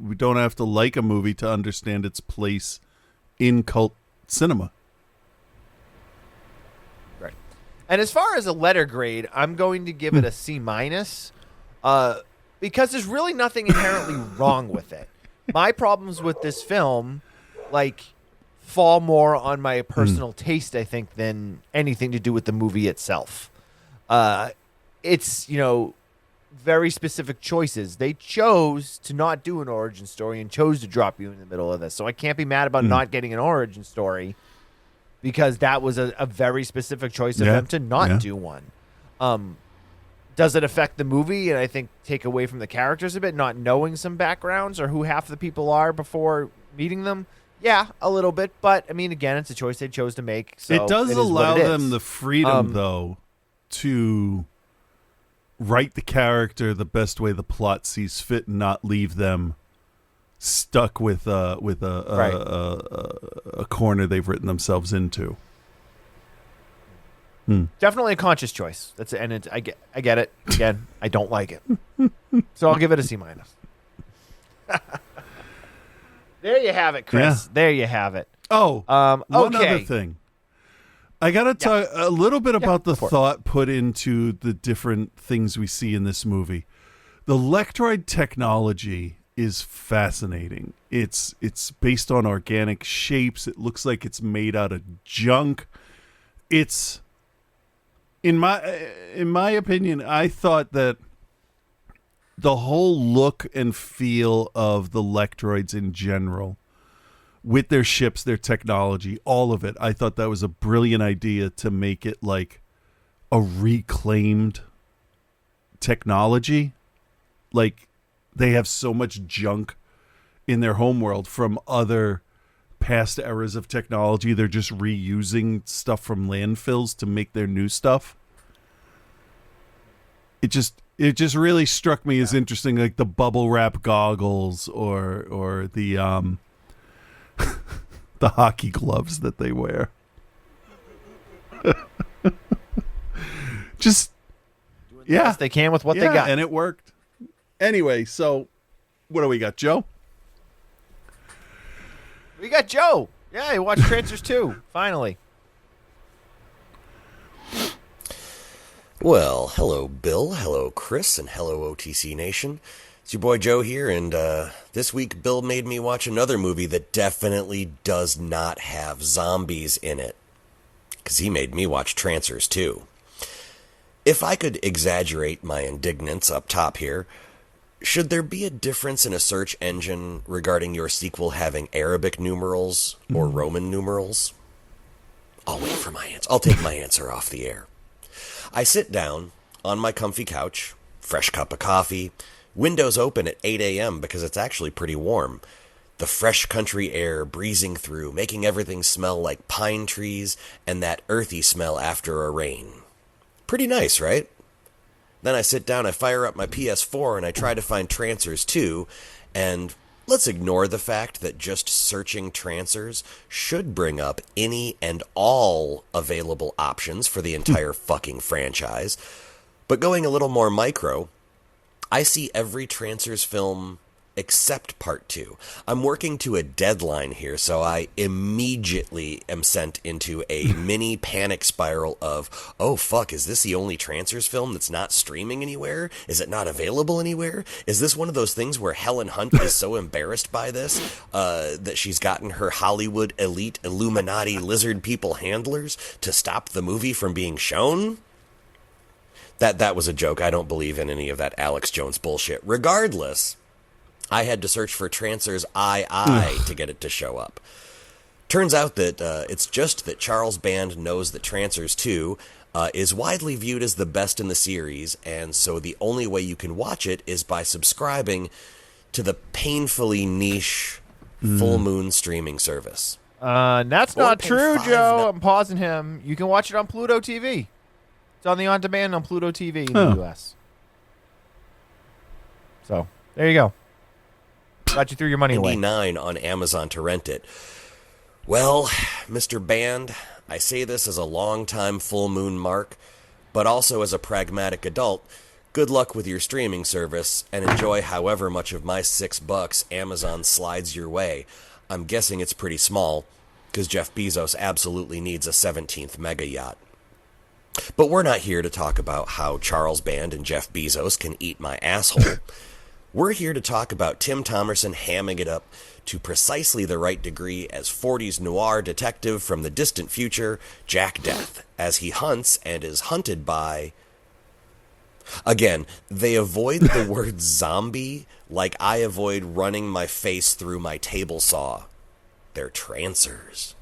We don't have to like a movie to understand its place in cult cinema. Right. And as far as a letter grade, I'm going to give it a C-, because there's really nothing inherently wrong with it. My problems with this film, fall more on my personal taste, I think, than anything to do with the movie itself. It's, very specific choices. They chose to not do an origin story and chose to drop you in the middle of this. So I can't be mad about not getting an origin story because that was a very specific choice of them to not do one. Does it affect the movie and I think take away from the characters a bit, not knowing some backgrounds or who half the people are before meeting them? Yeah, a little bit. But, I mean, again, it's a choice they chose to make. So it does allow them the freedom, though, to write the character the best way the plot sees fit and not leave them stuck with a corner they've written themselves into. Definitely a conscious choice. I get it. Again, I don't like it. So I'll give it a C-. There you have it, Chris. Yeah. There you have it. Oh, okay. One other thing. I got to talk a little bit about the thought put into the different things we see in this movie. The Lectroid technology is fascinating. It's based on organic shapes. It looks like it's made out of junk. It's in my opinion, I thought that the whole look and feel of the Lectroids in general, with their ships, their technology, all of it, I thought that was a brilliant idea to make it like a reclaimed technology. Like, they have so much junk in their homeworld from other past eras of technology. They're just reusing stuff from landfills to make their new stuff. It just really struck me as interesting, like the bubble wrap goggles or the the hockey gloves that they wear. Just doing the best they can with what they got, and it worked. Anyway, so what do we got, Joe? We got Joe. Yeah, he watched Trancers 2, finally. Well, hello, Bill. Hello, Chris. And hello, OTC Nation. It's your boy Joe here, and this week Bill made me watch another movie that definitely does not have zombies in it. Because he made me watch Trancers 2. If I could exaggerate my indignance up top here, should there be a difference in a search engine regarding your sequel having Arabic numerals or Roman numerals? I'll wait for my answer. I'll take my answer off the air. I sit down on my comfy couch, fresh cup of coffee, windows open at 8 a.m. because it's actually pretty warm. The fresh country air breezing through, making everything smell like pine trees and that earthy smell after a rain. Pretty nice, right? Then I sit down, I fire up my PS4, and I try to find Trancers 2, and let's ignore the fact that just searching Trancers should bring up any and all available options for the entire fucking franchise. But going a little more micro, I see every Trancers film except Part 2. I'm working to a deadline here, so I immediately am sent into a mini panic spiral of, oh fuck, is this the only Trancers film that's not streaming anywhere? Is it not available anywhere? Is this one of those things where Helen Hunt is so embarrassed by this that she's gotten her Hollywood elite Illuminati lizard people handlers to stop the movie from being shown? That was a joke. I don't believe in any of that Alex Jones bullshit. Regardless, I had to search for Trancers II to get it to show up. Turns out that it's just that Charles Band knows that Trancers 2 is widely viewed as the best in the series, and so the only way you can watch it is by subscribing to the painfully niche Full Moon streaming service. That's not true, Joe. I'm pausing him. You can watch it on Pluto TV. It's on the on-demand on Pluto TV in the U.S. So, there you go. Got you through your money away. $99 on Amazon to rent it. Well, Mr. Band, I say this as a long-time Full Moon mark, but also as a pragmatic adult. Good luck with your streaming service, and enjoy however much of my $6 Amazon slides your way. I'm guessing it's pretty small, because Jeff Bezos absolutely needs a 17th mega yacht. But we're not here to talk about how Charles Band and Jeff Bezos can eat my asshole. We're here to talk about Tim Thomerson hamming it up to precisely the right degree as 40s noir detective from the distant future, Jack Death, as he hunts and is hunted by... Again, they avoid the word zombie like I avoid running my face through my table saw. They're Trancers.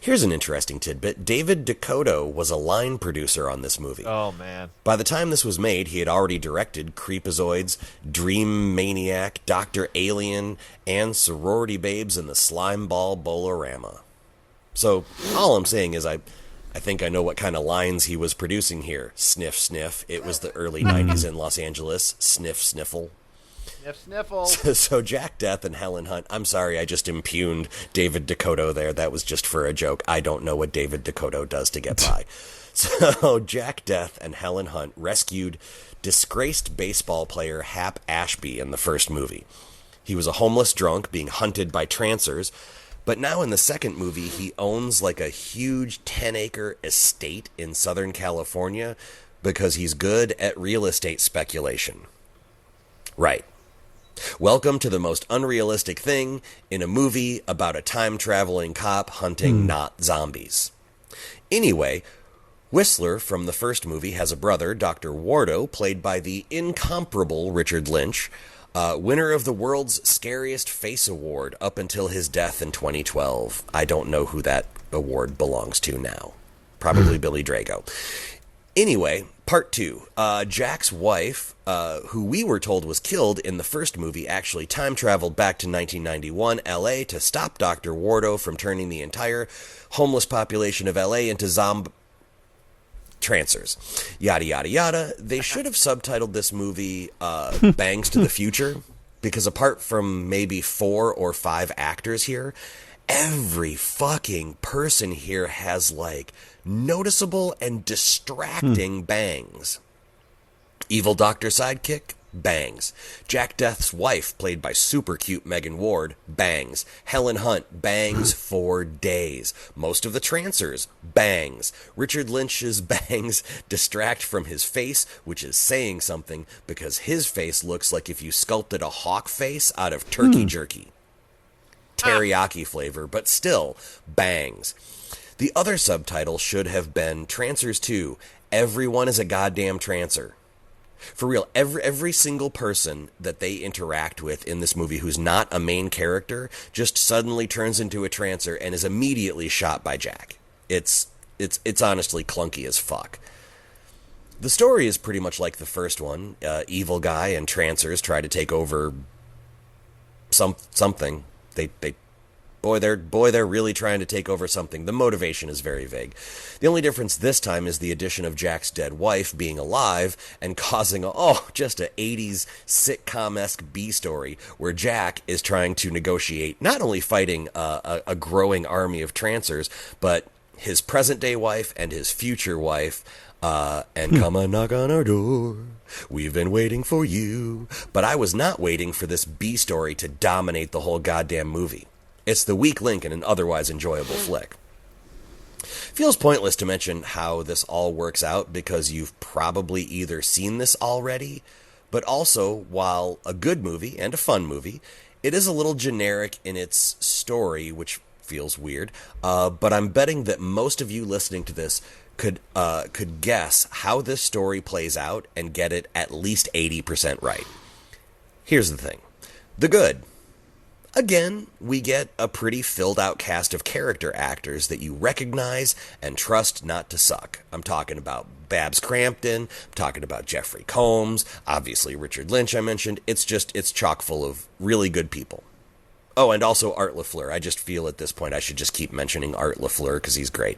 Here's an interesting tidbit. David Dakota was a line producer on this movie. Oh, man. By the time this was made, he had already directed Creepazoids, Dream Maniac, Dr. Alien, and Sorority Babes in the Slimeball Bolorama. So, all I'm saying is I think I know what kind of lines he was producing here. Sniff, sniff. It was the early 90s in Los Angeles. Sniff, sniffle. Sniffle. So Jack Death and Helen Hunt. I'm sorry, I just impugned David Dakota there. That was just for a joke. I don't know what David Dakota does to get by. So Jack Death and Helen Hunt rescued disgraced baseball player Hap Ashby in the first movie. He was a homeless drunk being hunted by Trancers, But now in the second movie, he owns like a huge 10-acre estate in Southern California because he's good at real estate speculation. Right. Welcome to the most unrealistic thing in a movie about a time-traveling cop hunting not zombies. Anyway, Whistler from the first movie has a brother, Dr. Wardo, played by the incomparable Richard Lynch, winner of the world's Scariest Face Award up until his death in 2012. I don't know who that award belongs to now. Probably Billy Drago. Anyway, part 2. Jack's wife, who we were told was killed in the first movie, actually time traveled back to 1991 LA to stop Dr. Wardo from turning the entire homeless population of LA into trancers. Yada, yada, yada. They should have subtitled this movie Bangs to the Future, because apart from maybe 4 or 5 actors here, every fucking person here has, like, noticeable and distracting bangs. Evil Doctor sidekick? Bangs. Jack Death's wife, played by super cute Megan Ward, bangs. Helen Hunt, bangs for days. Most of the trancers, bangs. Richard Lynch's bangs distract from his face, which is saying something, because his face looks like if you sculpted a hawk face out of turkey jerky. Teriyaki flavor, but still, bangs. The other subtitle should have been Trancers 2, Everyone is a Goddamn Trancer. For real, every single person that they interact with in this movie who's not a main character just suddenly turns into a trancer and is immediately shot by Jack. It's honestly clunky as fuck. The story is pretty much like the first one. Evil guy and trancers try to take over something. They're really trying to take over something. The motivation is very vague. The only difference this time is the addition of Jack's dead wife being alive and causing just a 80s sitcom-esque B-story where Jack is trying to negotiate not only fighting a growing army of trancers, but his present-day wife and his future wife, and come and knock on our door. We've been waiting for you. But I was not waiting for this B-story to dominate the whole goddamn movie. It's the weak link in an otherwise enjoyable flick. Feels pointless to mention how this all works out because you've probably either seen this already, but also, while a good movie and a fun movie, it is a little generic in its story, which feels weird, but I'm betting that most of you listening to this could guess how this story plays out and get it at least 80% right. Here's the thing. The good. Again, we get a pretty filled-out cast of character actors that you recognize and trust not to suck. I'm talking about Babs Crampton, I'm talking about Jeffrey Combs, obviously Richard Lynch I mentioned. It's chock full of really good people. Oh, and also Art LaFleur. I just feel at this point I should just keep mentioning Art LaFleur because he's great.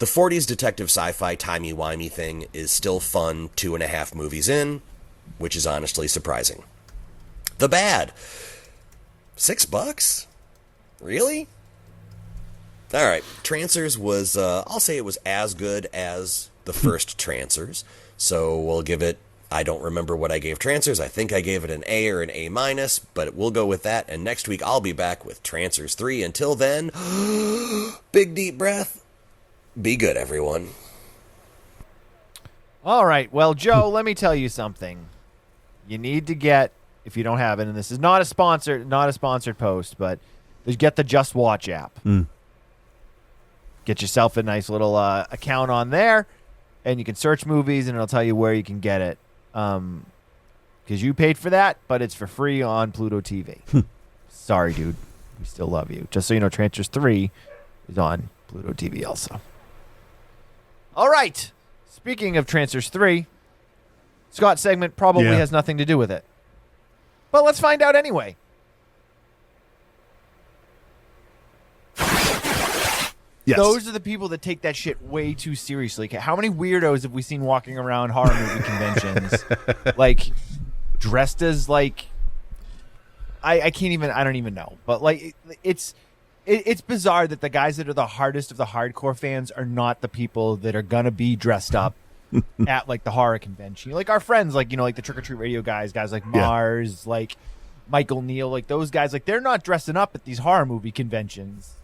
The 40s detective sci-fi timey-wimey thing is still fun 2.5 movies in, which is honestly surprising. The bad. $6? Really? Alright, Trancers was, I'll say it was as good as the first Trancers, so we'll give it, I don't remember what I gave Trancers, I think I gave it an A or an A-, but we'll go with that, and next week I'll be back with Trancers 3. Until then, big deep breath, be good everyone. Alright, well Joe, let me tell you something. You need to get, if you don't have it, and this is not a sponsored post, but get the Just Watch app. Get yourself a nice little account on there, and you can search movies, and it'll tell you where you can get it. Because you paid for that, but it's for free on Pluto TV. Sorry, dude. We still love you. Just so you know, Trancers 3 is on Pluto TV also. All right. Speaking of Trancers 3, Scott's segment probably has nothing to do with it. But let's find out anyway. Yes. Those are the people that take that shit way too seriously. How many weirdos have we seen walking around horror movie conventions, like dressed as like I don't even know. But like it's bizarre that the guys that are the hardest of the hardcore fans are not the people that are gonna be dressed up at like the horror convention. Like our friends, like, you know, like the Trick or Treat Radio guys like Mars, like Michael Neal, like those guys, like they're not dressing up at these horror movie conventions.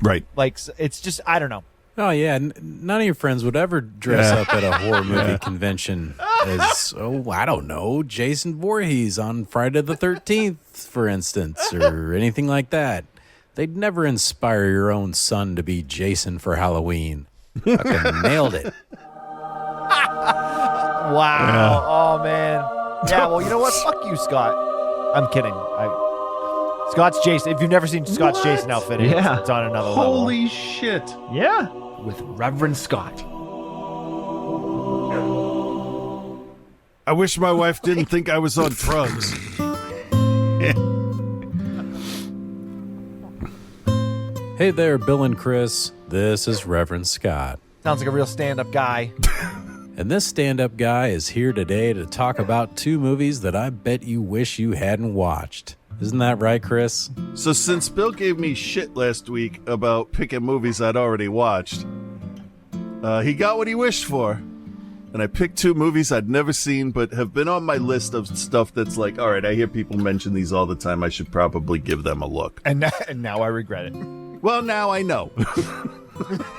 Right. Like it's just, I don't know. Oh, yeah. None of your friends would ever dress up at a horror movie convention as, I don't know, Jason Voorhees on Friday the 13th, for instance, or anything like that. They'd never inspire your own son to be Jason for Halloween. Fucking nailed it. Wow. Oh, man. Yeah, well, you know what? Fuck you, Scott. I'm kidding. Scott's Jason. If you've never seen Scott's Jason outfit, it's on another level. Holy shit. Yeah. With Reverend Scott. I wish my wife didn't think I was on drugs. Hey there, Bill and Chris. This is Reverend Scott. Sounds like a real stand-up guy. And this stand-up guy is here today to talk about 2 movies that I bet you wish you hadn't watched. Isn't that right, Chris? So since Bill gave me shit last week about picking movies I'd already watched, he got what he wished for. And I picked 2 movies I'd never seen but have been on my list of stuff that's like, all right, I hear people mention these all the time. I should probably give them a look. And now I regret it. Well, now I know.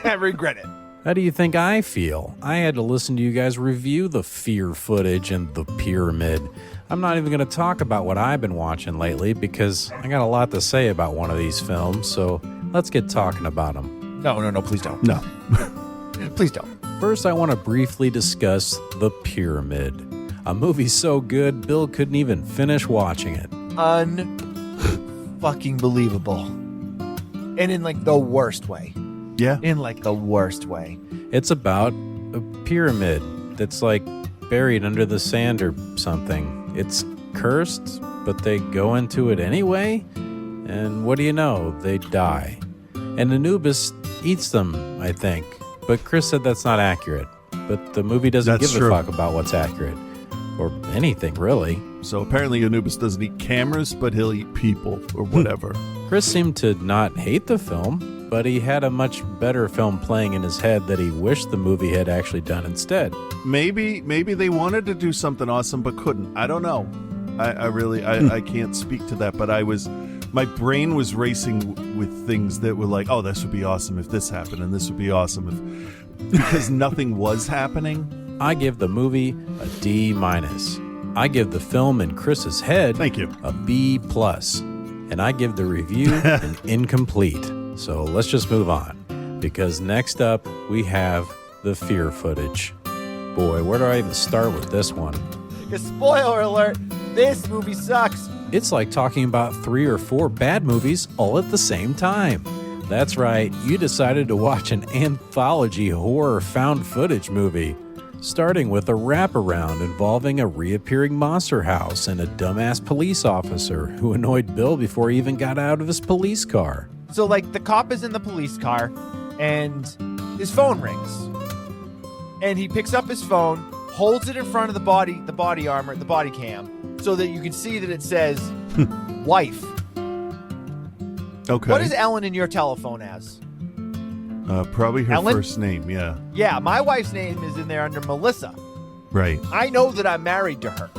I regret it. How do you think I feel? I had to listen to you guys review the Fear footage and the Pyramid. I'm not even going to talk about what I've been watching lately because I got a lot to say about one of these films, so let's get talking about them. No, please don't. No. Please don't. First, I want to briefly discuss The Pyramid. A movie so good, Bill couldn't even finish watching it. Fucking believable. And in like the worst way. Yeah. In like the worst way. It's about a pyramid that's like buried under the sand or something. It's cursed, but they go into it anyway. And what do you know? They die. And Anubis eats them, I think. But Chris said that's not accurate. But the movie doesn't give a fuck about what's accurate. Or anything, really. So apparently Anubis doesn't eat cameras, but he'll eat people or whatever. Chris seemed to not hate the film, but he had a much better film playing in his head that he wished the movie had actually done instead. Maybe they wanted to do something awesome but couldn't. I don't know. I can't speak to that, but my brain was racing with things that were like, oh, this would be awesome if this happened, and this would be awesome if, because nothing was happening. I give the movie a D-. I give the film in Chris's head Thank you. a B+. And I give the review an incomplete. So let's just move on. Because next up, we have the Fear footage. Boy, where do I even start with this one? Spoiler alert, this movie sucks. It's like talking about 3 or 4 bad movies all at the same time. That's right, you decided to watch an anthology horror found footage movie, starting with a wraparound involving a reappearing monster house and a dumbass police officer who annoyed Bill before he even got out of his police car. So, like, the cop is in the police car, and his phone rings. And he picks up his phone, holds it in front of the body armor, the body cam, so that you can see that it says, wife. Okay. What is Ellen in your telephone as? Probably her Ellen? first name, yeah. Yeah, my wife's name is in there under Melissa. Right. I know that I'm married to her.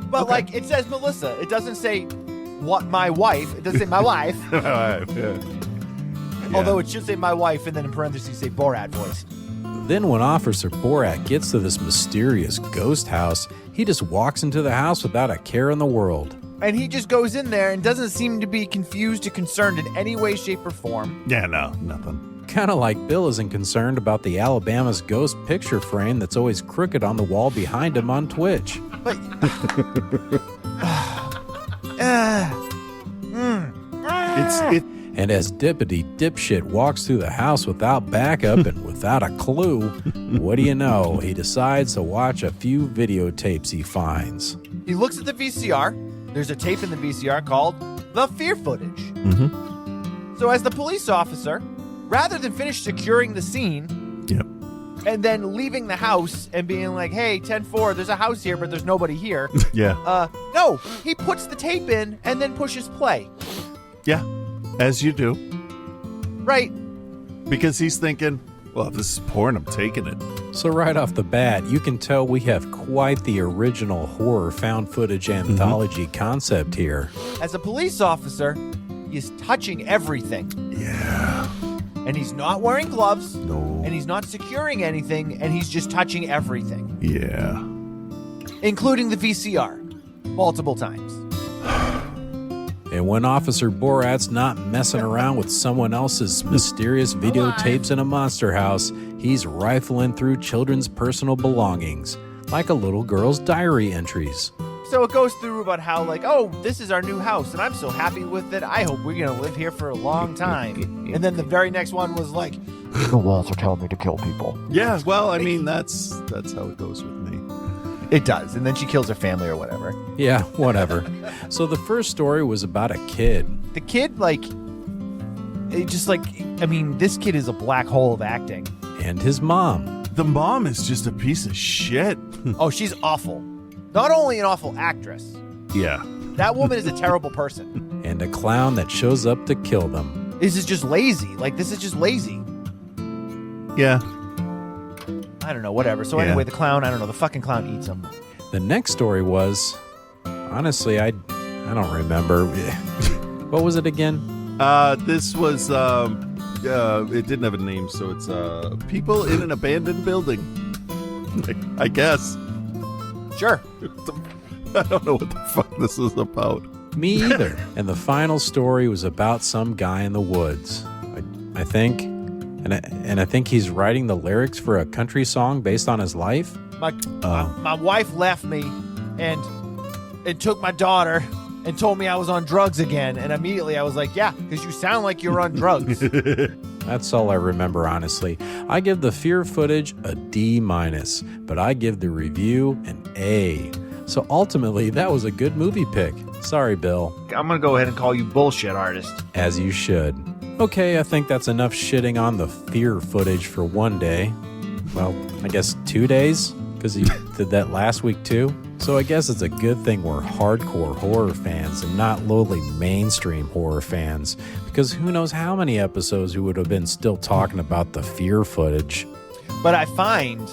But, like, it says Melissa. It doesn't say what my wife. It doesn't say my wife. Yeah. Although it should say my wife and then in parentheses say Borat voice. Then when Officer Borat gets to this mysterious ghost house, he just walks into the house without a care in the world. And he just goes in there and doesn't seem to be confused or concerned in any way, shape, or form. Yeah, no, nothing. Kind of like Bill isn't concerned about the Alabama's ghost picture frame that's always crooked on the wall behind him on Twitch. But And as Dippity Dipshit walks through the house without backup and without a clue, what do you know? He decides to watch a few videotapes he finds. He looks at the VCR. There's a tape in the VCR called The Fear Footage. Mm-hmm. So as the police officer, rather than finish securing the scene, Yep. and then leaving the house and being like, hey, 10-4, there's a house here, but there's nobody here. Yeah. No, he puts the tape in and then pushes play. Yeah. As you do. Right. Because he's thinking, Well, if this is porn, I'm taking it. So right off the bat, you can tell we have quite the original horror found footage anthology concept here. As a police officer, he is touching everything. Yeah. And he's not wearing gloves. No. And he's not securing anything, and he's just touching everything. Yeah. Including the VCR. Multiple times. And when Officer Borat's not messing around with someone else's mysterious videotapes in a monster house, he's rifling through children's personal belongings, like a little girl's diary entries. So it goes through about how, like, oh, this is our new house, and I'm so happy with it. I hope we're going to live here for a long time. And then the very next one was like, the walls are telling me to kill people. Yeah, well, I mean, that's how it goes with me. It does. And then she kills her family or whatever. Yeah, whatever. So the first story was about a kid. The kid, like, it just like, I mean, this kid is a black hole of acting. And his mom. The mom is just a piece of shit. Oh, she's awful. Not only an awful actress. Yeah. That woman is a terrible person. And a clown that shows up to kill them. This is just lazy. Like, this is just lazy. Yeah. I don't know, whatever. So anyway, the clown, I don't know, the fucking clown eats him. The next story was, honestly, I don't remember. What was it again? This was, it didn't have a name, so it's, people in an abandoned building. I guess. Sure. I don't know what the fuck this is about. Me either. And the final story was about some guy in the woods, I think. And I think he's writing the lyrics for a country song based on his life. My wife left me and took my daughter and told me I was on drugs again. And immediately I was like, yeah, because you sound like you're on drugs. That's all I remember, honestly. I give the fear footage a D-, but I give the review an A. So ultimately, that was a good movie pick. Sorry, Bill. I'm going to go ahead and call you bullshit artist. As you should. Okay, I think that's enough shitting on the fear footage for one day. Well, I guess 2 days, because you did that last week too. So I guess it's a good thing we're hardcore horror fans and not lowly mainstream horror fans, because who knows how many episodes we would have been still talking about the fear footage. But I find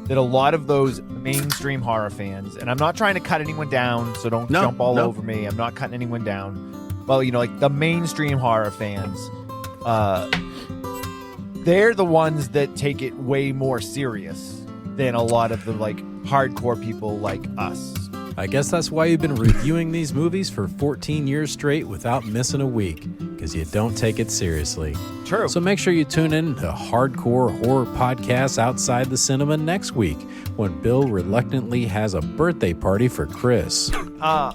that a lot of those mainstream horror fans, and I'm not trying to cut anyone down, so don't jump all over me. I'm not cutting anyone down. Well, you know, like the mainstream horror fans, they're the ones that take it way more serious than a lot of the like hardcore people like us. I guess that's why you've been reviewing these movies for 14 years straight without missing a week, because you don't take it seriously. True. So make sure you tune in to Hardcore Horror Podcast Outside the Cinema next week, when Bill reluctantly has a birthday party for Chris.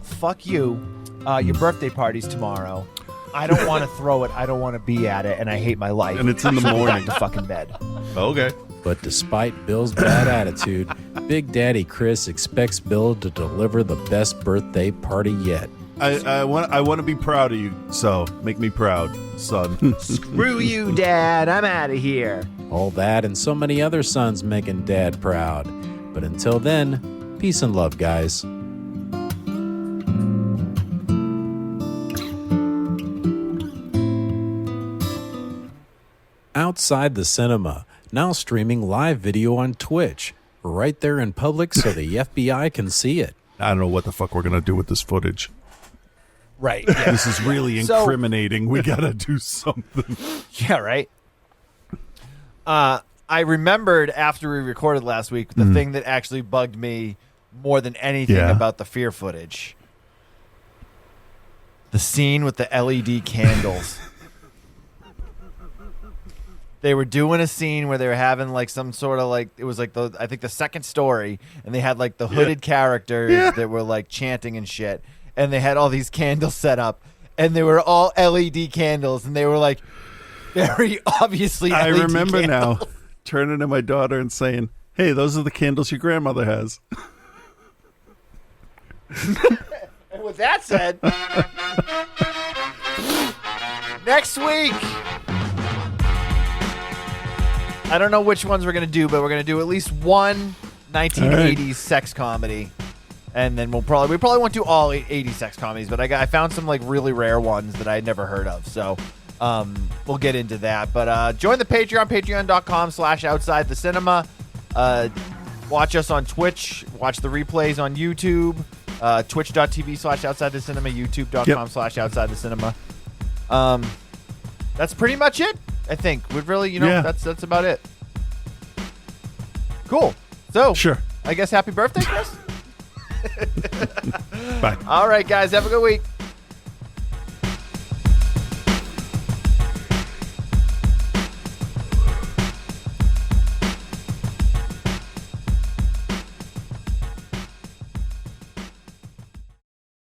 Fuck you. Your birthday party's tomorrow. I don't want to throw it. I don't want to be at it, and I hate my life. And it's in the morning. To fucking bed. Okay. But despite Bill's bad attitude, Big Daddy Chris expects Bill to deliver the best birthday party yet. I want to be proud of you, so make me proud, son. Screw you, Dad. I'm out of here. All that and so many other sons making Dad proud. But until then, peace and love, guys. Outside the Cinema, now streaming live video on Twitch, right there in public so the FBI can see it. I don't know what the fuck we're going to do with this footage. Right. Yeah. This is really incriminating. We got to do something. Yeah, right. I remembered after we recorded last week, the thing that actually bugged me more than anything about the fear footage. The scene with the LED candles. They were doing a scene where they were having like some sort of like, it was like I think the second story, and they had like the hooded characters that were like chanting and shit, and they had all these candles set up, and they were all LED candles, and they were like very obviously LED I remember candles. now turning to my daughter and saying, hey, those are the candles your grandmother has. And with that said, next week, I don't know which ones we're going to do, but we're going to do at least one 1980s sex comedy. And then we probably won't do all 80s sex comedies, but I found some like really rare ones that I had never heard of. So we'll get into that. But join the Patreon, patreon.com/outsidethecinema. Watch us on Twitch. Watch the replays on YouTube. Twitch.tv/outsidethecinema, youtube.com/outsidethecinema. That's pretty much it, I think. We've really, that's about it. Cool. So, sure. I guess happy birthday, Chris. Bye. All right, guys. Have a good week.